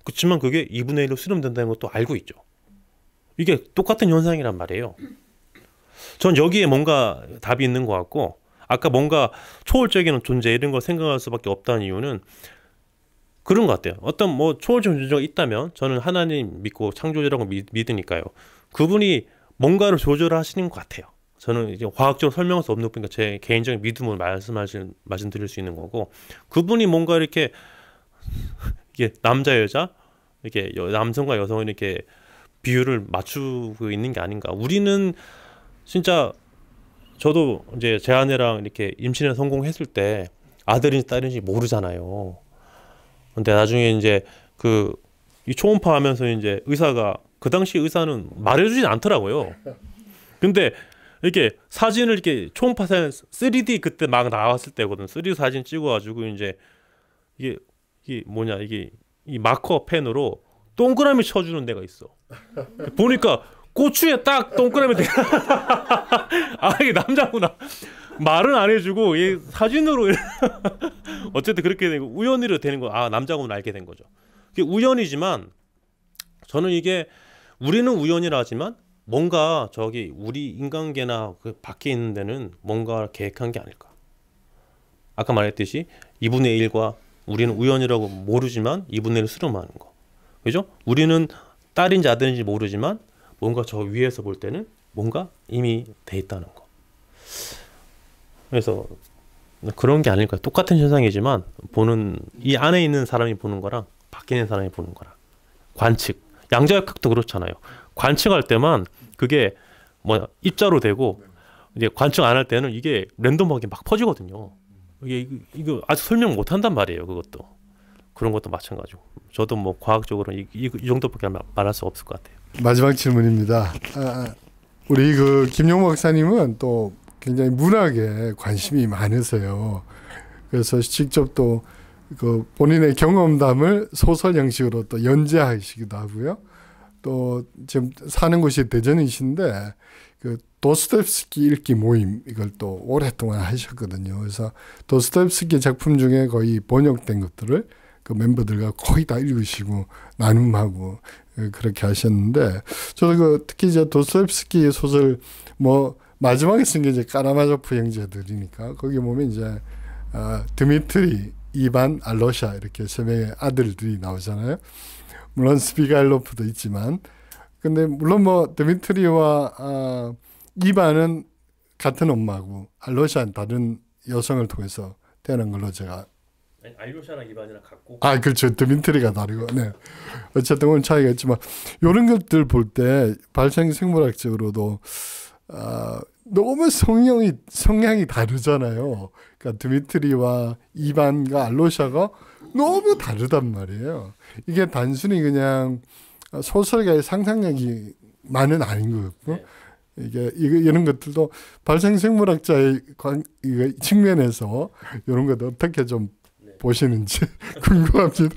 그렇지만 그게 2분의 1로 수렴된다는 것도 알고 있죠. 이게 똑같은 현상이란 말이에요. 전 여기에 뭔가 답이 있는 것 같고 아까 뭔가 초월적인 존재 이런 걸 생각할 수밖에 없다는 이유는 그런 것 같아요. 어떤 뭐 초월적 존재가 있다면 저는 하나님 믿고 창조주라고 믿으니까요. 그분이 뭔가를 조절하시는 것 같아요. 저는 이제 과학적으로 설명할 수 없는 거니까 제 개인적인 믿음을 말씀드릴 수 있는 거고 그분이 뭔가 이렇게 이게 남자 여자 이렇게 남성과 여성을 이렇게 비율을 맞추고 있는 게 아닌가. 우리는 진짜 저도 이제 제 아내랑 이렇게 임신에 성공했을 때 아들인지 딸인지 모르잖아요. 근데 나중에 이제 이 초음파 하면서 이제 의사가 그 당시 의사는 말해주진 않더라고요. 근데 이렇게 사진을 이렇게 초음파 사진 3D 그때 막 나왔을 때거든. 3D 사진 찍어가지고 이제 이게 뭐냐 이게 이 마커 펜으로 동그라미 쳐주는 데가 있어. 보니까 고추에 딱 동그라미 돼. 아 이게 남자구나. 말은 안 해주고 얘 사진으로 어쨌든 그렇게 되고 우연히로 되는 거. 아 남자구나 알게 된 거죠. 이게 우연이지만 저는 이게 우리는 우연이라 하지만 뭔가 저기 우리 인간계나 그 밖에 있는 데는 뭔가 계획한 게 아닐까. 아까 말했듯이 2분의 1과 우리는 우연이라고 모르지만 2분의 1을 수렴하는 거. 그죠? 우리는 딸인지 아들인지 모르지만 뭔가 저 위에서 볼 때는 뭔가 이미 돼 있다는 거. 그래서 그런 게 아닐까. 똑같은 현상이지만 보는 이 안에 있는 사람이 보는 거랑 밖에 있는 사람이 보는 거랑 관측. 양자역학도 그렇잖아요. 관측할 때만 그게 뭐 입자로 되고 이제 관측 안 할 때는 이게 랜덤하게 막 퍼지거든요. 이거 아직 설명 못 한단 말이에요. 그것도 그런 것도 마찬가지고. 저도 뭐 과학적으로 이 정도밖에 말할 수 없을 것 같아요. 마지막 질문입니다. 우리 그 김용모 박사님은 또 굉장히 문학에 관심이 많으세요. 그래서 직접 또 그 본인의 경험담을 소설 형식으로 또 연재하시기도 하고요. 또 지금 사는 곳이 대전이신데 그 도스토옙스키 읽기 모임 이걸 또 오랫동안 하셨거든요. 그래서 도스토옙스키 작품 중에 거의 번역된 것들을 그 멤버들과 거의 다 읽으시고 나눔하고 그렇게 하셨는데 저도 그 특히 이제 도스토옙스키 소설 뭐 마지막에 쓴 게 이제 까라마조프 형제들이니까 거기 보면 이제 드미트리, 이반, 알로샤 이렇게 세 명의 아들들이 나오잖아요. 물론 스비가일로프도 있지만 근데 물론 뭐 드미트리와 이반은 같은 엄마고 알로샤는 다른 여성을 통해서 태어난 걸로 제가 알로샤랑 이반이랑 같고 그렇죠. 드미트리가 다르고 네. 어쨌든 오늘 차이가 있지만 이런 것들 볼 때 발생 생물학적으로도 너무 성향이 다르잖아요. 그러니까 드미트리와 이반과 알로샤가 너무 다르단 말이에요. 이게 단순히 그냥 소설가의 상상력이만은 아닌 것 같고 이게 이런 것들도 발생생물학자의 측면에서 이런 것도 어떻게 좀 보시는지 궁금합니다.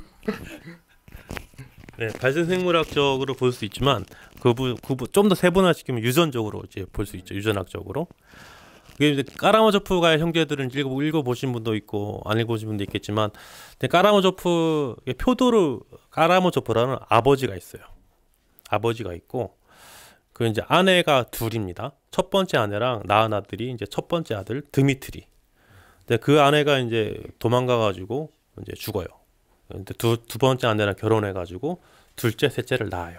네, 발생생물학적으로 볼 수 있지만 좀 더 세분화시키면 유전적으로 이제 볼 수 있죠. 유전학적으로. 그게 이제 까라마조프가의 형제들은 읽어보신 분도 있고 안 읽어보신 분도 있겠지만 까라마조프 표도르 까라마조프라는 아버지가 있어요. 아버지가 있고 그 이제 아내가 둘입니다. 첫 번째 아내랑 낳은 아들이 이제 첫 번째 아들 드미트리. 근데 그 아내가 이제 도망가가지고 이제 죽어요. 근데 두 번째 아내랑 결혼해가지고 둘째, 셋째를 낳아요.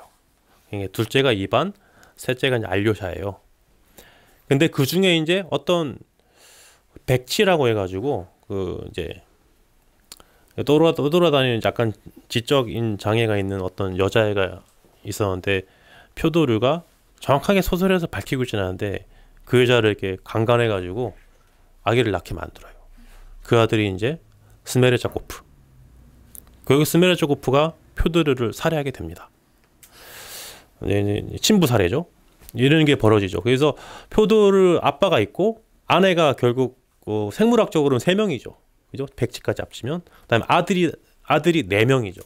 둘째가 이반, 셋째가 이제 알료샤예요. 근데 그 중에 이제 어떤 백치라고 해가지고 그 이제 떠돌아다니는 약간 지적인 장애가 있는 어떤 여자애가 있었는데 표도르가 정확하게 소설에서 밝히고 있지는 않은데 그 여자를 이렇게 강간해가지고 아기를 낳게 만들어요. 그 아들이 이제 스메르자코프. 그 스메르자코프가 표도르를 살해하게 됩니다. 친부 살해죠. 이런 게 벌어지죠. 그래서 표도르 아빠가 있고 아내가 결국 생물학적으로는 3명이죠. 그죠? 백치까지 합치면 그다음에 아들이 4명이죠.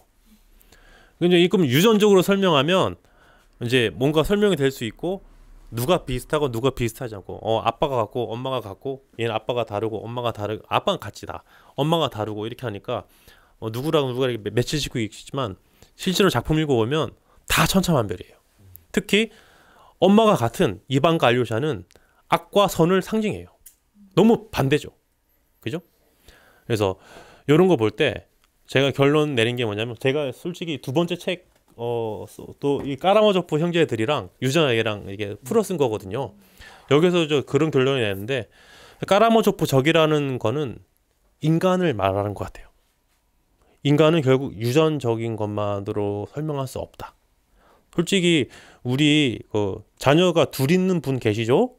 이제 그럼 유전적으로 설명하면 이제 뭔가 설명이 될 수 있고 누가 비슷하고 누가 비슷하지 않고 아빠가 같고 엄마가 같고 얘는 아빠가 다르고 엄마가 다르고 아빠는 같이 다 엄마가 다르고 이렇게 하니까 누구랑 누가 이렇게 매치 짓고 있지만 실제로 작품 읽어보면 다 천차만별이에요. 특히 엄마가 같은 이반과 알료샤는 악과 선을 상징해요. 너무 반대죠. 그죠? 그래서 이런 거 볼 때 제가 결론 내린 게 뭐냐면 제가 솔직히 두 번째 책 또 이 까라마조프 형제들이랑 유전학이랑 이게 풀어 쓴 거거든요. 여기서 저 그런 결론이 내는데 까라마조프 적이라는 거는 인간을 말하는 것 같아요. 인간은 결국 유전적인 것만으로 설명할 수 없다. 솔직히 우리 자녀가 둘 있는 분 계시죠?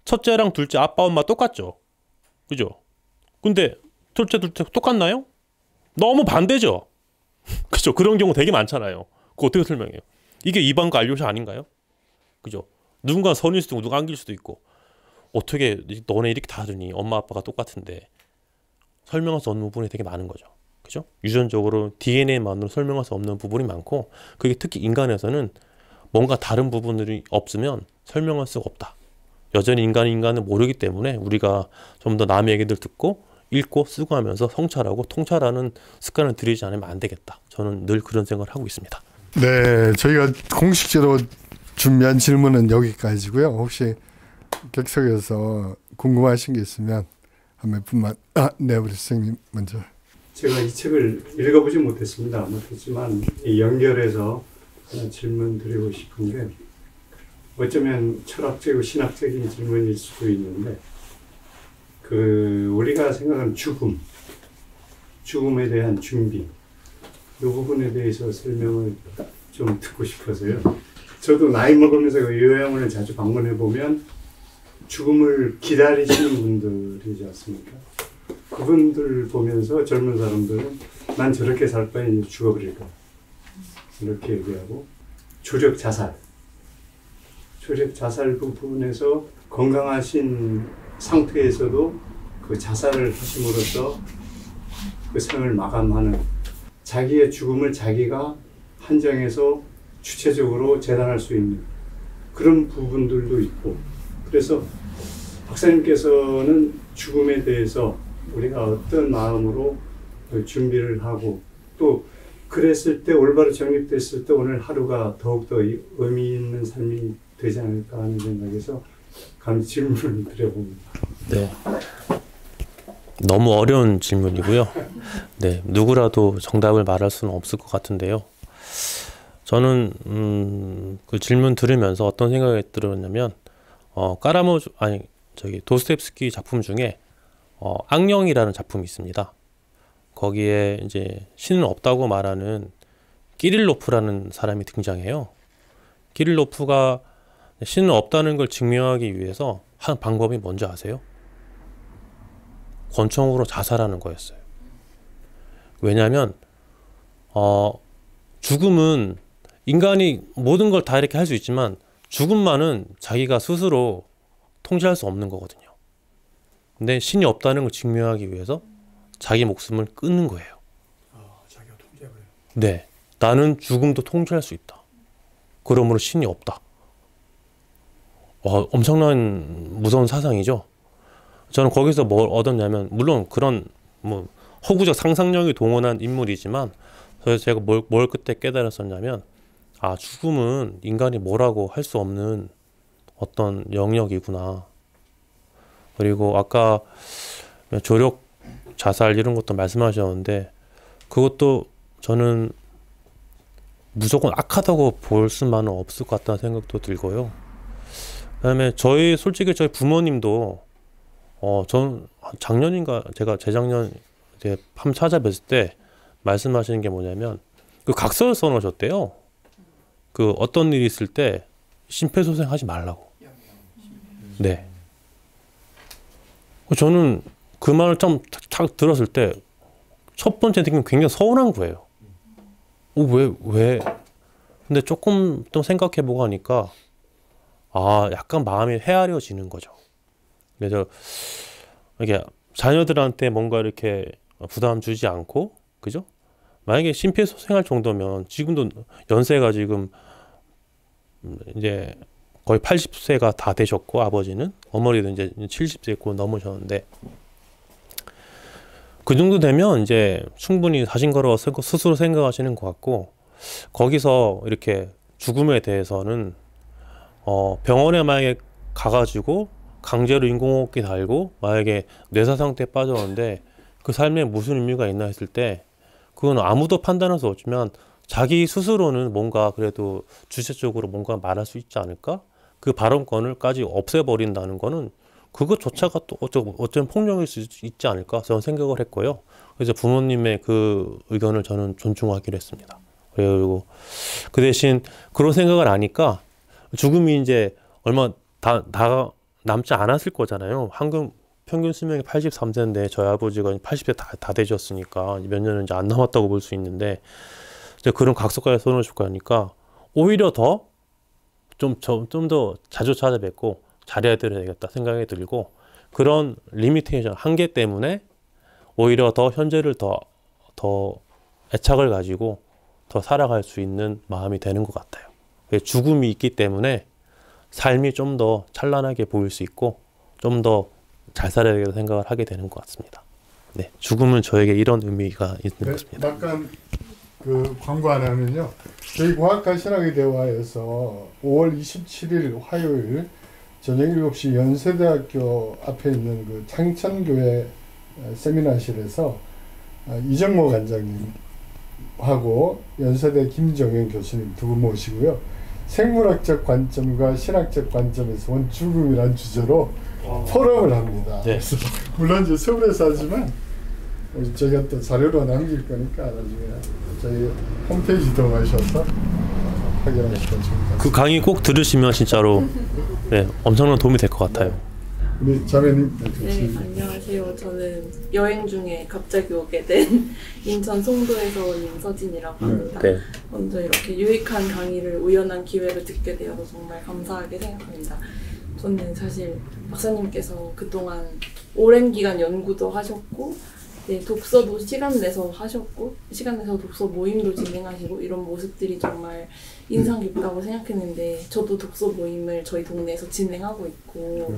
첫째랑 둘째 아빠 엄마 똑같죠? 그죠? 근데 둘째 똑같나요? 너무 반대죠? 그죠? 그런 경우 되게 많잖아요. 그거 어떻게 설명해요? 이게 이반과 알료샤 아닌가요? 그죠? 누군가 선일 수도 있고 누가 안길 수도 있고 어떻게 너네 이렇게 다르니 엄마 아빠가 똑같은데 설명할 수 없는 부분이 되게 많은 거죠. 그죠? 유전적으로 DNA만으로 설명할 수 없는 부분이 많고, 그게 특히 인간에서는 뭔가 다른 부분들이 없으면 설명할 수가 없다. 여전히 인간은 모르기 때문에 우리가 좀 더 남의 얘기들 듣고 읽고 쓰고 하면서 성찰하고 통찰하는 습관을 들이지 않으면 안 되겠다. 저는 늘 그런 생각을 하고 있습니다. 네, 저희가 공식적으로 준비한 질문은 여기까지고요. 혹시 객석에서 궁금하신 게 있으면 한 몇 분만. 네, 우리 선생님 먼저. 제가 이 책을 읽어보지 못했지만 이 연결해서 하나 질문 드리고 싶은 게, 어쩌면 철학적이고 신학적인 질문일 수도 있는데, 우리가 생각하는 죽음에 대한 준비, 이 부분에 대해서 설명을 좀 듣고 싶어서요. 저도 나이 먹으면서 요양원을 자주 방문해 보면 죽음을 기다리시는 분들이지 않습니까? 그분들 보면서 젊은 사람들은 난 저렇게 살 바에 죽어버릴까, 이렇게 얘기하고, 조력 자살 부분에서 건강하신 상태에서도 그 자살을 하심으로써 그 생을 마감하는, 자기의 죽음을 자기가 한정해서 주체적으로 재단할 수 있는 그런 부분들도 있고, 그래서 박사님께서는 죽음에 대해서 우리가 어떤 마음으로 준비를 하고, 또 그랬을 때, 올바로 정립됐을 때 오늘 하루가 더욱더 의미 있는 삶이 되지 않을까 하는 생각에서 감히 질문을 드려봅니다. 네. 너무 어려운 질문이고요. 네, 누구라도 정답을 말할 수는 없을 것 같은데요. 저는 그 질문 들으면서 어떤 생각이 들었냐면, 도스토옙스키 작품 중에 악령이라는 작품이 있습니다. 거기에 이제 신은 없다고 말하는 키릴로프라는 사람이 등장해요. 키릴로프가 신은 없다는 걸 증명하기 위해서 한 방법이 뭔지 아세요? 권총으로 자살하는 거였어요. 왜냐하면 죽음은 인간이 모든 걸 다 이렇게 할 수 있지만, 죽음만은 자기가 스스로 통제할 수 없는 거거든요. 근데 신이 없다는 걸 증명하기 위해서 자기 목숨을 끊는 거예요. 자기가 통제해버려요. 네, 나는 죽음도 통제할 수 있다. 그러므로 신이 없다. 엄청난 무서운 사상이죠. 저는 거기서 뭘 얻었냐면, 물론 그런 허구적 상상력이 동원한 인물이지만, 그래서 제가 뭘 그때 깨달았었냐면, 죽음은 인간이 뭐라고 할 수 없는 어떤 영역이구나. 그리고 아까 조력 자살 이런 것도 말씀하셨는데, 그것도 저는 무조건 악하다고 볼 수만은 없을 것 같다는 생각도 들고요. 그다음에 솔직히 저희 부모님도 전 작년인가, 제가 재작년 이제 한번 찾아뵀을 때 말씀하시는 게 뭐냐면, 그 각서를 써놓으셨대요. 그 어떤 일이 있을 때 심폐소생하지 말라고. 네. 저는 그 말을 좀 탁 들었을 때 첫 번째 느낌은 굉장히 서운한 거예요. 왜? 근데 조금 또 생각해보고 하니까 약간 마음이 헤아려지는 거죠. 그래서 이게 자녀들한테 뭔가 이렇게 부담 주지 않고, 그죠? 만약에 심폐소생할 정도면, 지금도 연세가 지금 이제 거의 80세가 다 되셨고, 아버지는, 어머니도 이제 70세 곧 넘으셨는데, 그 정도 되면 이제 충분히 자신거로 스스로 생각하시는 것 같고, 거기서 이렇게 죽음에 대해서는 병원에 만약에 가가지고 강제로 인공호흡기 달고 만약에 뇌사 상태에 빠졌는데 그 삶에 무슨 의미가 있나 했을 때, 그건 아무도 판단할 수 없지만 자기 스스로는 뭔가 그래도 주체적으로 뭔가 말할 수 있지 않을까? 그 발언권을까지 없애버린다는 거는, 그것조차가 또 어쩌면 폭력일 수 있지 않을까 저는 생각을 했고요. 그래서 부모님의 그 의견을 저는 존중하기로 했습니다. 그리고 그 대신 그런 생각을 하니까 죽음이 이제 얼마 다 남지 않았을 거잖아요. 평균 수명이 83세인데 저희 아버지가 80세 다 되셨으니까 몇 년은 이제 안 남았다고 볼 수 있는데, 이제 그런 각서까지 써놓으시고 하니까 오히려 더 좀 더 자주 찾아뵙고 잘해야 되겠다 생각이 들고, 그런 리미테이션, 한계 때문에 오히려 더 현재를 더 더 애착을 가지고 더 살아갈 수 있는 마음이 되는 것 같아요. 죽음이 있기 때문에 삶이 좀 더 찬란하게 보일 수 있고 좀 더 잘 살아야겠다는 생각을 하게 되는 것 같습니다. 네, 죽음은 저에게 이런 의미가 있는 것입니다. 잠깐 그 광고 하나 하면요. 저희 과학과 신학의 대화에서 5월 27일 화요일 저녁 7시 연세대학교 앞에 있는 그 창천교회 세미나실에서 이정모 관장님하고 연세대 김정현 교수님 두 분 모시고요. 생물학적 관점과 신학적 관점에서 온 죽음이란 주제로 포럼을 합니다. 네. 그래서 물론 이제 서울에서 하지만 저희가 또 자료로 남길 거니까 나중에 저희 홈페이지 들어가셔서 확인하시면 좋습니다. 그 강의 꼭 들으시면 진짜로 네, 엄청난 도움이 될 것 같아요. 우리 자매님. 네, 안녕하세요. 저는 여행 중에 갑자기 오게 된 인천 송도에서 온 임서진이라고 합니다. 네. 먼저 이렇게 유익한 강의를 우연한 기회로 듣게 되어서 정말 감사하게 생각합니다. 저는 사실 박사님께서 그동안 오랜 기간 연구도 하셨고 네, 독서도 시간 내서 하셨고 시간 내서 독서 모임도 진행하시고 이런 모습들이 정말 인상 깊다고 생각했는데 저도 독서 모임을 저희 동네에서 진행하고 있고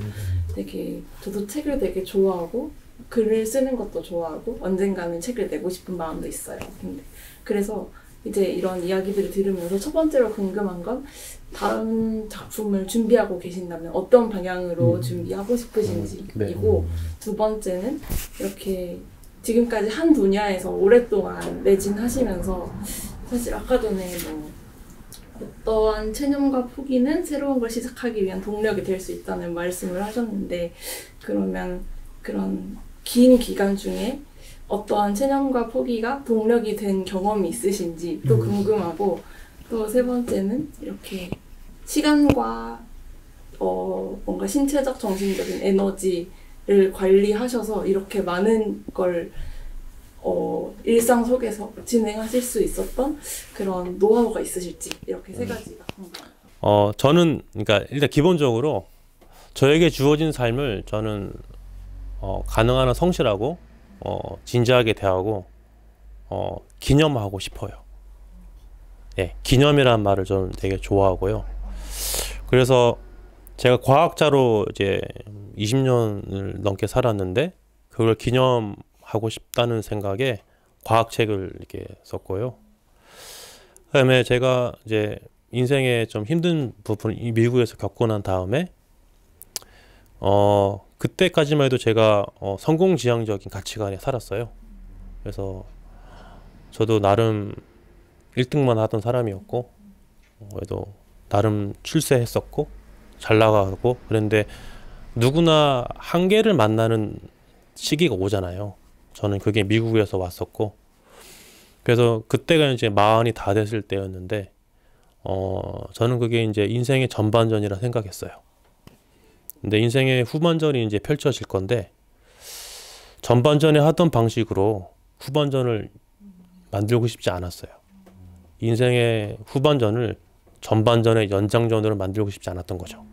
되게 저도 책을 되게 좋아하고 글을 쓰는 것도 좋아하고 언젠가는 책을 내고 싶은 마음도 있어요. 근데 그래서 이제 이런 이야기들을 들으면서 첫 번째로 궁금한 건 다음 작품을 준비하고 계신다면 어떤 방향으로 준비하고 싶으신지이고 두 번째는 이렇게 지금까지 한 분야에서 오랫동안 매진하시면서 사실 아까 전에 뭐 어떠한 체념과 포기는 새로운 걸 시작하기 위한 동력이 될 수 있다는 말씀을 하셨는데 그러면 그런 긴 기간 중에 어떠한 체념과 포기가 동력이 된 경험이 있으신지 또 궁금하고 또 세 번째는 이렇게 시간과 뭔가 신체적 정신적인 에너지를 관리하셔서 이렇게 많은 걸 일상 속에서 진행하실 수 있었던 그런 노하우가 있으실지 이렇게 세 가지가 궁금합니다. 저는 그러니까 일단 기본적으로 저에게 주어진 삶을 저는 가능한 한 성실하고 진지하게 대하고 기념하고 싶어요. 예, 기념이라는 말을 저는 되게 좋아하고요. 그래서 제가 과학자로 이제 20년을 넘게 살았는데 그걸 기념하고 싶다는 생각에 과학책을 이렇게 썼고요. 그다음에 제가 이제 인생에 좀 힘든 부분을 미국에서 겪고 난 다음에 그때까지만 해도 제가 성공지향적인 가치관에 살았어요. 그래서 저도 나름 1등만 하던 사람이었고 그래도 나름 출세했었고 잘 나가고 그런데 누구나 한계를 만나는 시기가 오잖아요. 저는 그게 미국에서 왔었고 그래서 그때가 이제 40이 다 됐을 때였는데 저는 그게 이제 인생의 전반전이라 생각했어요. 근데 인생의 후반전이 이제 펼쳐질 건데 전반전에 하던 방식으로 후반전을 만들고 싶지 않았어요. 인생의 후반전을 전반전의 연장전으로 만들고 싶지 않았던 거죠.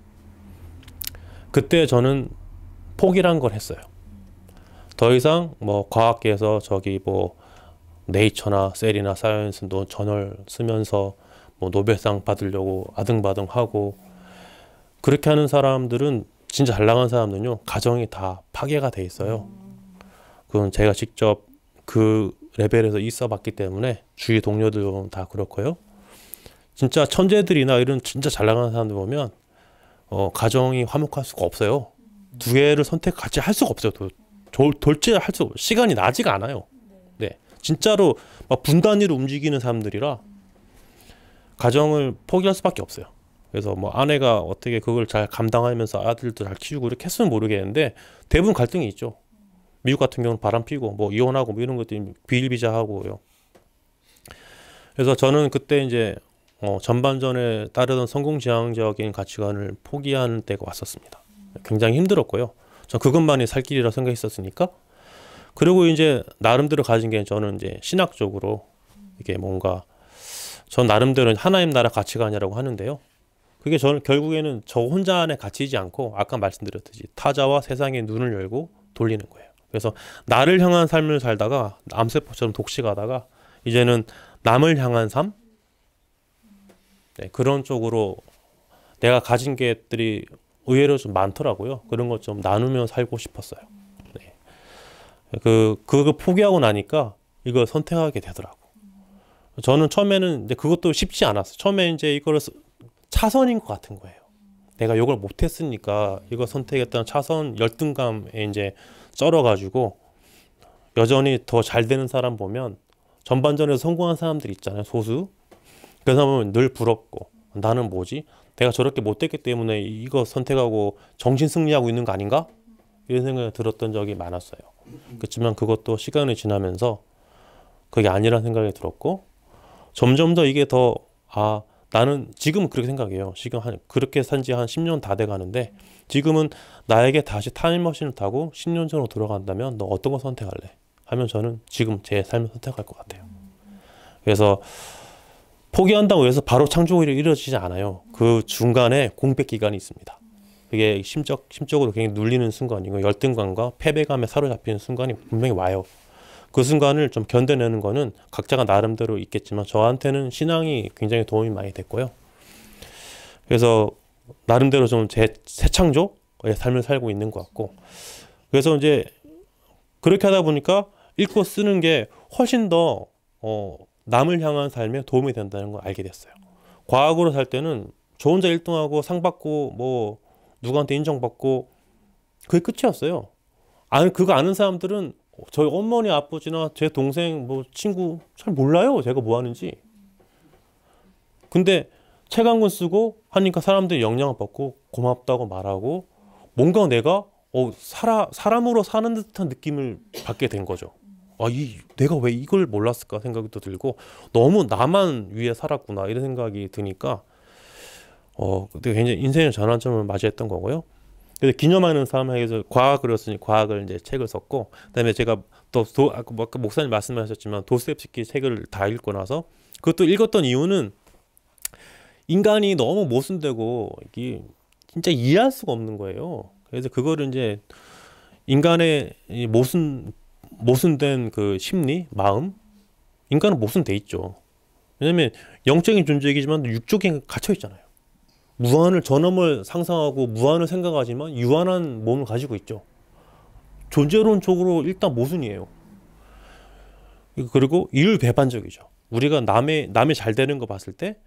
그때 저는 포기란 걸 했어요. 더 이상 뭐 과학계에서 저기 뭐 네이처나 셀이나 사이언스 저널 쓰면서 뭐 노벨상 받으려고 아등바등하고 그렇게 하는 사람들은 진짜 잘 나간 사람들은요 가정이 다 파괴가 돼 있어요. 그건 제가 직접 그 레벨에서 있어 봤기 때문에 주위 동료들은 다 그렇고요. 진짜 천재들이나 이런 진짜 잘 나가는 사람들 보면 가정이 화목할 수가 없어요. 두 개를 선택 같이 할 수가 없어요. 돌제 할 수 시간이 나지가 않아요. 네, 진짜로 막 분단위로 움직이는 사람들이라 가정을 포기할 수밖에 없어요. 그래서 뭐 아내가 어떻게 그걸 잘 감당하면서 아들도 잘 키우고 이렇게 했으면 모르겠는데 대부분 갈등이 있죠. 미국 같은 경우는 바람 피고 뭐 이혼하고 뭐 이런 것들이 비일비재하고요. 그래서 저는 그때 이제 전반전에 따르던 성공지향적인 가치관을 포기하는 때가 왔었습니다. 굉장히 힘들었고요. 전 그것만이 살 길이라 생각했었으니까. 그리고 이제 나름대로 가진 게 저는 이제 신학적으로 이게 뭔가 전 나름대로 하나님 나라 가치관이라고 하는데요. 그게 저는 결국에는 저 혼자 안에 갇히지 않고 아까 말씀드렸듯이 타자와 세상의 눈을 열고 돌리는 거예요. 그래서 나를 향한 삶을 살다가 암세포처럼 독식하다가 이제는 남을 향한 삶? 네, 그런 쪽으로 내가 가진 것들이 의외로 좀 많더라고요. 그런 것 좀 나누며 살고 싶었어요. 네. 그거 포기하고 나니까 이걸 선택하게 되더라고. 저는 처음에는 이제 그것도 쉽지 않았어요. 처음에 이제 이거를 차선인 것 같은 거예요. 내가 이걸 못했으니까 이거 선택했다는 차선 열등감에 이제 쩔어가지고 여전히 더 잘 되는 사람 보면 전반전에서 성공한 사람들 있잖아요. 소수. 그 사람은 늘 부럽고 나는 뭐지? 내가 저렇게 못됐기 때문에 이거 선택하고 정신 승리하고 있는 거 아닌가? 이런 생각이 들었던 적이 많았어요. 그렇지만 그것도 시간이 지나면서 그게 아니라는 생각이 들었고 점점 더 이게 더 나는 지금은 그렇게 생각해요. 지금 그렇게 산 지 한 10년 다 돼 가는데 지금은 나에게 다시 타임머신을 타고 10년 전으로 돌아간다면 너 어떤 거 선택할래? 하면 저는 지금 제 삶을 선택할 것 같아요. 그래서 포기한다고 해서 바로 창조일이 이루어지지 않아요. 그 중간에 공백 기간이 있습니다. 그게 심적으로 굉장히 눌리는 순간이고 열등감과 패배감에 사로잡히는 순간이 분명히 와요. 그 순간을 좀 견뎌내는 거는 각자가 나름대로 있겠지만 저한테는 신앙이 굉장히 도움이 많이 됐고요. 그래서 나름대로 좀 제 새창조의 삶을 살고 있는 것 같고 그래서 이제 그렇게 하다 보니까 읽고 쓰는 게 훨씬 더 남을 향한 삶에 도움이 된다는 걸 알게 됐어요. 과학으로 살 때는 저 혼자 1등하고 상 받고 뭐 누구한테 인정받고 그게 끝이었어요. 그거 아는 사람들은 저희 어머니 아버지나 제 동생 뭐 친구 잘 몰라요. 제가 뭐 하는지. 근데 책 한 권 쓰고 하니까 사람들이 영향을 받고 고맙다고 말하고 뭔가 내가 사람으로 사는 듯한 느낌을 받게 된 거죠. 내가 왜 이걸 몰랐을까 생각이 또 들고 너무 나만 위해 살았구나 이런 생각이 드니까 그때 굉장히 인생의 전환점을 맞이했던 거고요. 그래서 기념하는 삶에서 과학을 했으니 과학을 이제 책을 썼고 그다음에 제가 또 아까 목사님 말씀하셨지만 도스토옙스키 책을 다 읽고 나서 그것도 읽었던 이유는 인간이 너무 모순되고 이게 진짜 이해할 수가 없는 거예요. 그래서 그거를 이제 인간의 모순된 그 심리, 마음, 인간은 모순돼 있죠. 왜냐면 영적인 존재이기지만 육적인 갇혀 있잖아요. 무한을 전험을 상상하고 무한을 생각하지만 유한한 몸을 가지고 있죠. 존재론적으로 일단 모순이에요. 그리고 이율배반적이죠. 우리가 남의 잘 되는 거 봤을 때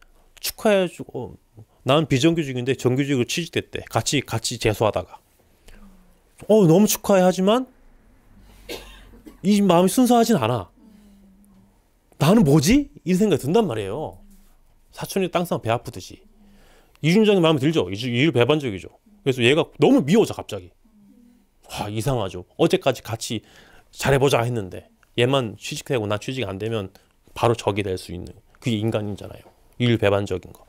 축하해주고 나는 비정규직인데 정규직으로 취직됐대. 같이 재수하다가 너무 축하해 하지만 이 마음이 순수하진 않아. 나는 뭐지? 이 생각이 든단 말이에요. 사촌이 땅상 배 아프듯이. 이준정이 마음에 들죠. 이율배반적이죠. 그래서 얘가 너무 미워져 갑자기. 이상하죠. 어제까지 같이 잘해보자 했는데 얘만 취직되고 나 취직 안 되면 바로 적이 될 수 있는 그게 인간이잖아요. 이율배반적인 거.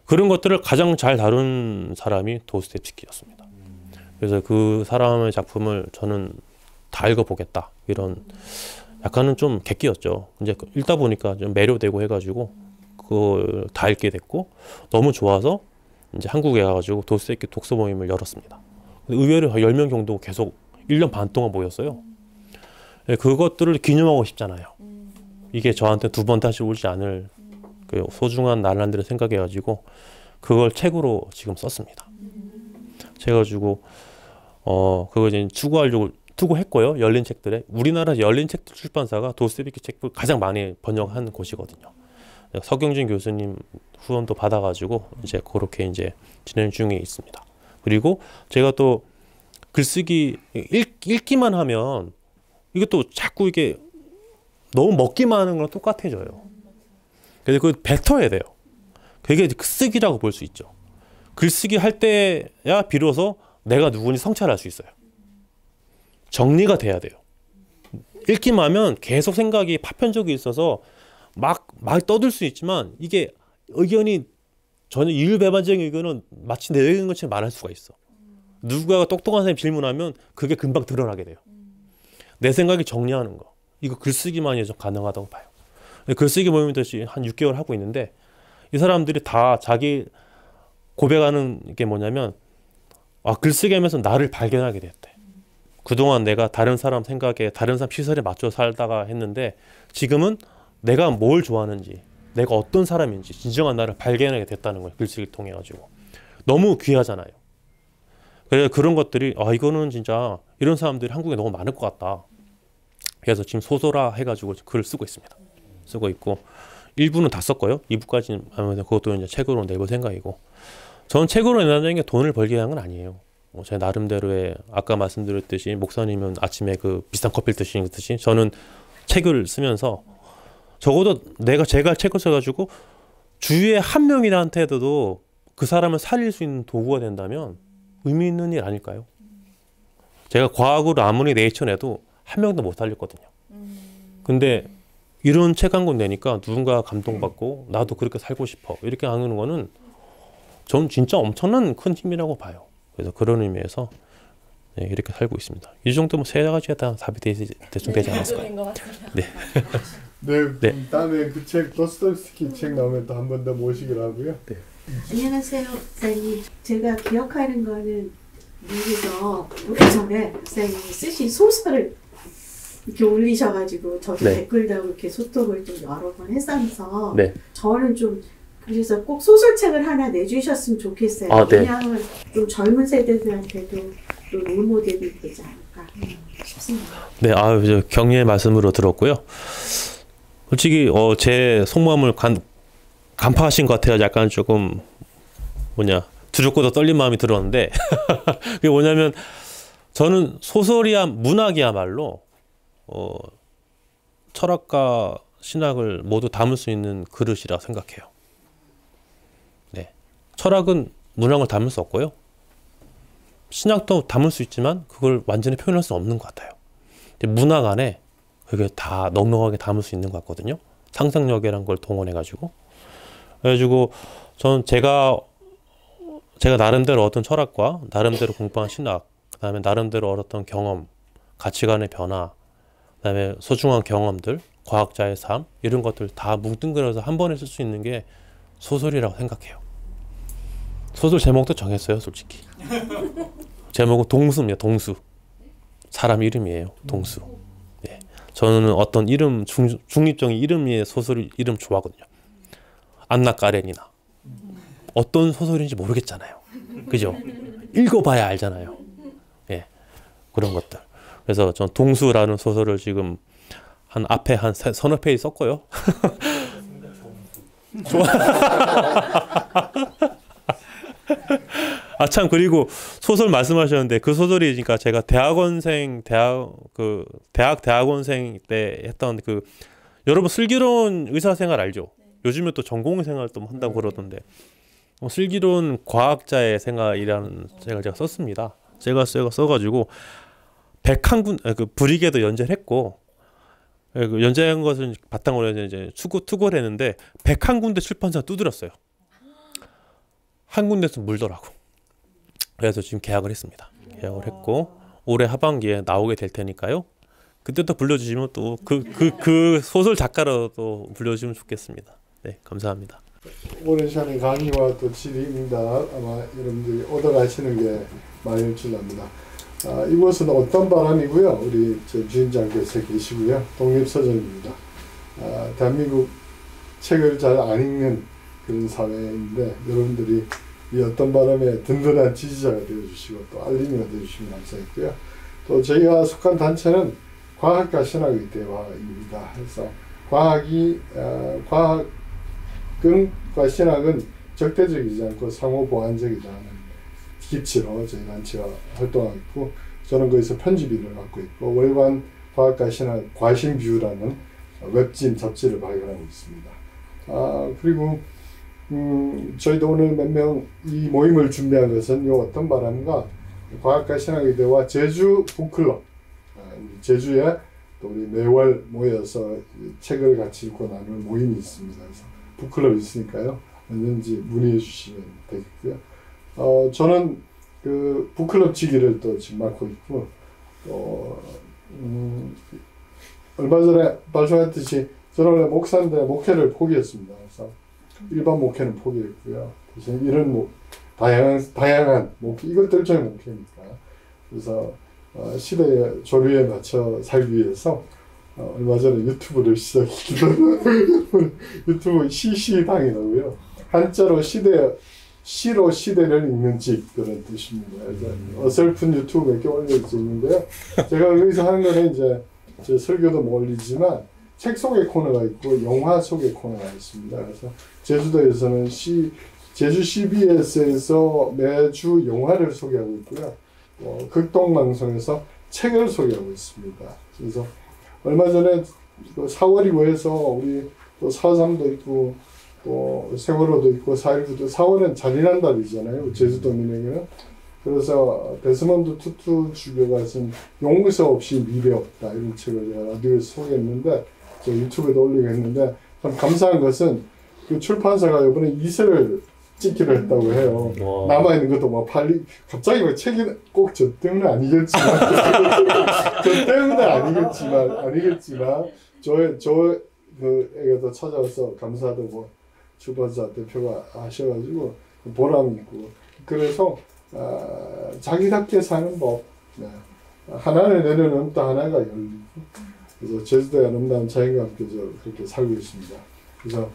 그런 것들을 가장 잘 다룬 사람이 도스토옙스키였습니다. 그래서 그 사람의 작품을 저는 다 읽어보겠다 이런 약간은 좀 객기였죠. 이제 읽다 보니까 좀 매료되고 해가지고 그걸 다 읽게 됐고 너무 좋아서 이제 한국에 가가지고 도스토옙스키 독서 모임을 열었습니다. 의외로 10명 정도 계속 1년 반 동안 모였어요. 그것들을 기념하고 싶잖아요. 이게 저한테 두 번 다시 오지 않을 그 소중한 나날들을 생각해가지고 그걸 책으로 지금 썼습니다. 그래가지고 그거 이제 투고했고요. 열린 책들에 우리나라 열린 책들 출판사가 도스토옙스키 책을 가장 많이 번역한 곳이거든요. 서경진 교수님 후원도 받아가지고 이제 그렇게 이제 진행 중에 있습니다. 그리고 제가 또 글쓰기 읽기만 하면 이것도 자꾸 이게 너무 먹기만 하는 거랑 똑같아져요. 그래서 그걸 뱉어야 돼요. 그게 쓰기라고 볼 수 있죠. 글쓰기 할 때야 비로소 내가 누군지 성찰할 수 있어요. 정리가 돼야 돼요. 읽기만 하면 계속 생각이 파편적이 있어서 막 떠들 수 있지만 이게 의견이 전혀 이율배반적인 의견은 마치 내 의견인 것처럼 말할 수가 있어. 누군가가 똑똑한 사람이 질문하면 그게 금방 드러나게 돼요. 내 생각이 정리하는 거. 이거 글쓰기만이 좀 가능하다고 봐요. 글쓰기 모임도 한 6개월 하고 있는데 이 사람들이 다 자기 고백하는 게 뭐냐면 글쓰기 하면서 나를 발견하게 됐대. 그동안 내가 다른 사람 생각에 다른 사람 시설에 맞춰 살다가 했는데 지금은 내가 뭘 좋아하는지 내가 어떤 사람인지 진정한 나를 발견하게 됐다는 거예요. 글쓰기를 통해 가지고. 너무 귀하잖아요. 그래서 그런 것들이 이거는 진짜 이런 사람들이 한국에 너무 많을 것 같다. 그래서 지금 소설화 해가지고 글을 쓰고 있습니다. 쓰고 있고 1부는 다 썼고요. 2부까지는 하면 그것도 이제 책으로 내볼 생각이고. 저는 책으로 낸다는 게 돈을 벌기 위한 건 아니에요. 제 나름대로의 아까 말씀드렸듯이 목사님은 아침에 그 비싼 커피를 드시듯이 저는 책을 쓰면서 적어도 제가 책을 써가지고 주위에 한 명이라한테도 그 사람을 살릴 수 있는 도구가 된다면 의미 있는 일 아닐까요? 제가 과학으로 아무리 네이처 내도 한 명도 못 살렸거든요. 근데 이런 책 한 권 내니까 누군가 감동받고 나도 그렇게 살고 싶어 이렇게 하는 거는 전 진짜 엄청난 큰 힘이라고 봐요. 그래서 그런 의미에서 네, 이렇게 살고 있습니다. 이 정도면 세 가지가 다 답이 대충 되지 않았을까요? 네. 네. 다음에 그 책 도스토옙스키 책 나오면 또 한 번 더 모시기로 하고요. 네. 안녕하세요, 박사님. 제가 기억하는 거는 미국에서 오기 전에 박사님이 쓰신 소설을 이렇게 올리셔가지고 저도 네. 댓글 달고 이렇게 소통을 좀 여러 번 했으면서 네. 저는 좀 그래서 꼭 소설책을 하나 내주셨으면 좋겠어요. 네. 왜냐하면 좀 젊은 세대들한테도 또 롤모델이 되지 않을까 싶습니다. 네, 격려의 말씀으로 들었고요. 솔직히 제 속마음을 간파하신 것 같아요. 약간 조금 두렵고도 떨린 마음이 들었는데 그게 뭐냐면 저는 소설이야 문학이야말로 철학과 신학을 모두 담을 수 있는 그릇이라 생각해요. 네, 철학은 문학을 담을 수 없고요. 신학도 담을 수 있지만 그걸 완전히 표현할 수 없는 것 같아요. 문학 안에 그게 다 넉넉하게 담을 수 있는 것 같거든요. 상상력이라는 걸 동원해가지고. 그래가지고 저는 제가 나름대로 얻은 철학과 나름대로 공부한 신학, 그 다음에 나름대로 얻었던 경험, 가치관의 변화, 그 다음에 소중한 경험들, 과학자의 삶 이런 것들 다 뭉뚱그려서 한 번에 쓸 수 있는 게 소설이라고 생각해요. 소설 제목도 정했어요, 솔직히. 제목은 동수입니다. 동수. 사람 이름이에요. 동수. 네. 저는 어떤 이름 중립적인 이름의 소설 이름 좋아하거든요. 안나 까렌이나 어떤 소설인지 모르겠잖아요. 그죠? 읽어봐야 알잖아요. 예, 그런 것들. 그래서 전 동수라는 소설을 지금 앞에 한 서너 페이지 썼고요. 좋아. 참 그리고 소설 말씀하셨는데 그 소설이 그러니까 제가 대학원생 때 했던 여러분 슬기로운 의사생활 알죠? 요즘에 또 전공생활 또 한다고 그러던데 슬기로운 과학자의 생활이라는 책을 제가 썼습니다. 제가 써가지고 101군 브리게도 연재를 했고 연재한 것은 바탕으로 이제 투고를 했는데 101군데 출판사 두드렸어요. 한 군데서 물더라고. 그래서 지금 계약을 했습니다. 계약을 했고 올해 하반기에 나오게 될 테니까요. 그때 또 불러주시면 또 그 소설 작가로 또 불러주시면 좋겠습니다. 네, 감사합니다. 오랜 시간의 강의와 또 질의응답 아마 여러분들이 얻어가시는 게 많을 줄 압니다. 이곳은 어떤 바람이고요. 우리 주인장께서 계시고요. 독립서점입니다. 대한민국 책을 잘 안 읽는 그런 사회인데 여러분들이 이 어떤 바람에 든든한 지지자가 되어주시고 또 알림이가 되어주시면 감사했고요. 또 저희가 속한 단체는 과학과 신학의대화입니다. 그래서 과학과 신학은 적대적이지 않고 상호 보완적이라는 기치로 저희 단체가 활동하고 있고 저는 거기서 편집인을 맡고 있고 월간 과학과 신학 과신뷰라는 웹진 잡지를 발간하고 있습니다. 그리고 저희도 오늘 몇 명 이 모임을 준비한 것은 요 어떤 바람과 과학과 신학의대와 제주 북클럽 제주에 또 우리 매월 모여서 책을 같이 읽고 나누는 모임이 있습니다. 그래서 북클럽이 있으니까요. 언제든지 문의해 주시면 되겠고요. 저는 그 북클럽 직위를 또 지금 맡고 있고 또 얼마 전에 말씀하셨듯이 저는 원래 목사인데 목회를 포기했습니다. 그래서 일반 목회는 포기했고요. 대신 이런 다양한 목회, 이것도 일종의 목회니까. 그래서 시대의 조류에 맞춰 살기 위해서 얼마 전에 유튜브를 시작했기도 유튜브 시시당이라고요. 한자로 시로 시대를 읽는 집 그런 뜻입니다. 어설픈 유튜브 몇 개 올릴 수 있는데요. 제가 여기서 하는 거는 이제 제 설교도 뭐 올리지만 책 소개 코너가 있고 영화 소개 코너가 있습니다. 그래서 제주도에서는 제주 CBS에서 매주 영화를 소개하고 있고요. 극동방송에서 책을 소개하고 있습니다. 그래서 얼마 전에 4월 이후에서 우리 또 4.3도 있고 또 세월호도 있고 4.19도 4월은 잔인한 달이잖아요. 제주도민에게는. 그래서 데스먼드 투투 주교가 쓴 용서 없이 미래 없다 이런 책을 제가 라디오에서 소개했는데 저 유튜브에도 올리고 했는데 참 감사한 것은 그 출판사가 이번에 이세를 찍기로 했다고 해요. 남아있는 것도 뭐 갑자기 뭐 책이 꼭 저 때문에 아니겠지만 저 때문에 아니겠지만 저에게도 찾아와서 감사하다고 출판사 대표가 하셔가지고 보람이 있고 그래서 자기답게 사는 법 하나를 내려놓으면 또 하나가 열리고 그래서 제주도의 아름다운 자연과 함께 그렇게 살고 있습니다. 그래서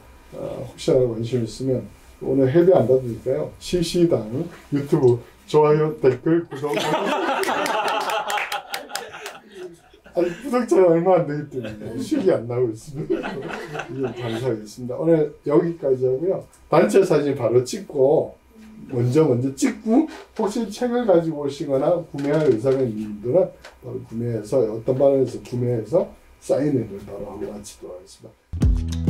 혹시나 관심 있으면 오늘 회비 안 받으니까요. 시시당 유튜브 좋아요, 댓글, 구독 아니 구독자가 얼마 안 되기 때문에 수익이 안 나오고 있습니다. 감사하겠습니다. 오늘 여기까지 하고요. 단체 사진 바로 찍고 먼저 찍고 혹시 책을 가지고 오시거나 구매할 의사가 있는 분들은 바로 구매해서 어떤 반에서 구매해서 사인회를 바로 하고 마치도록 하겠습니다.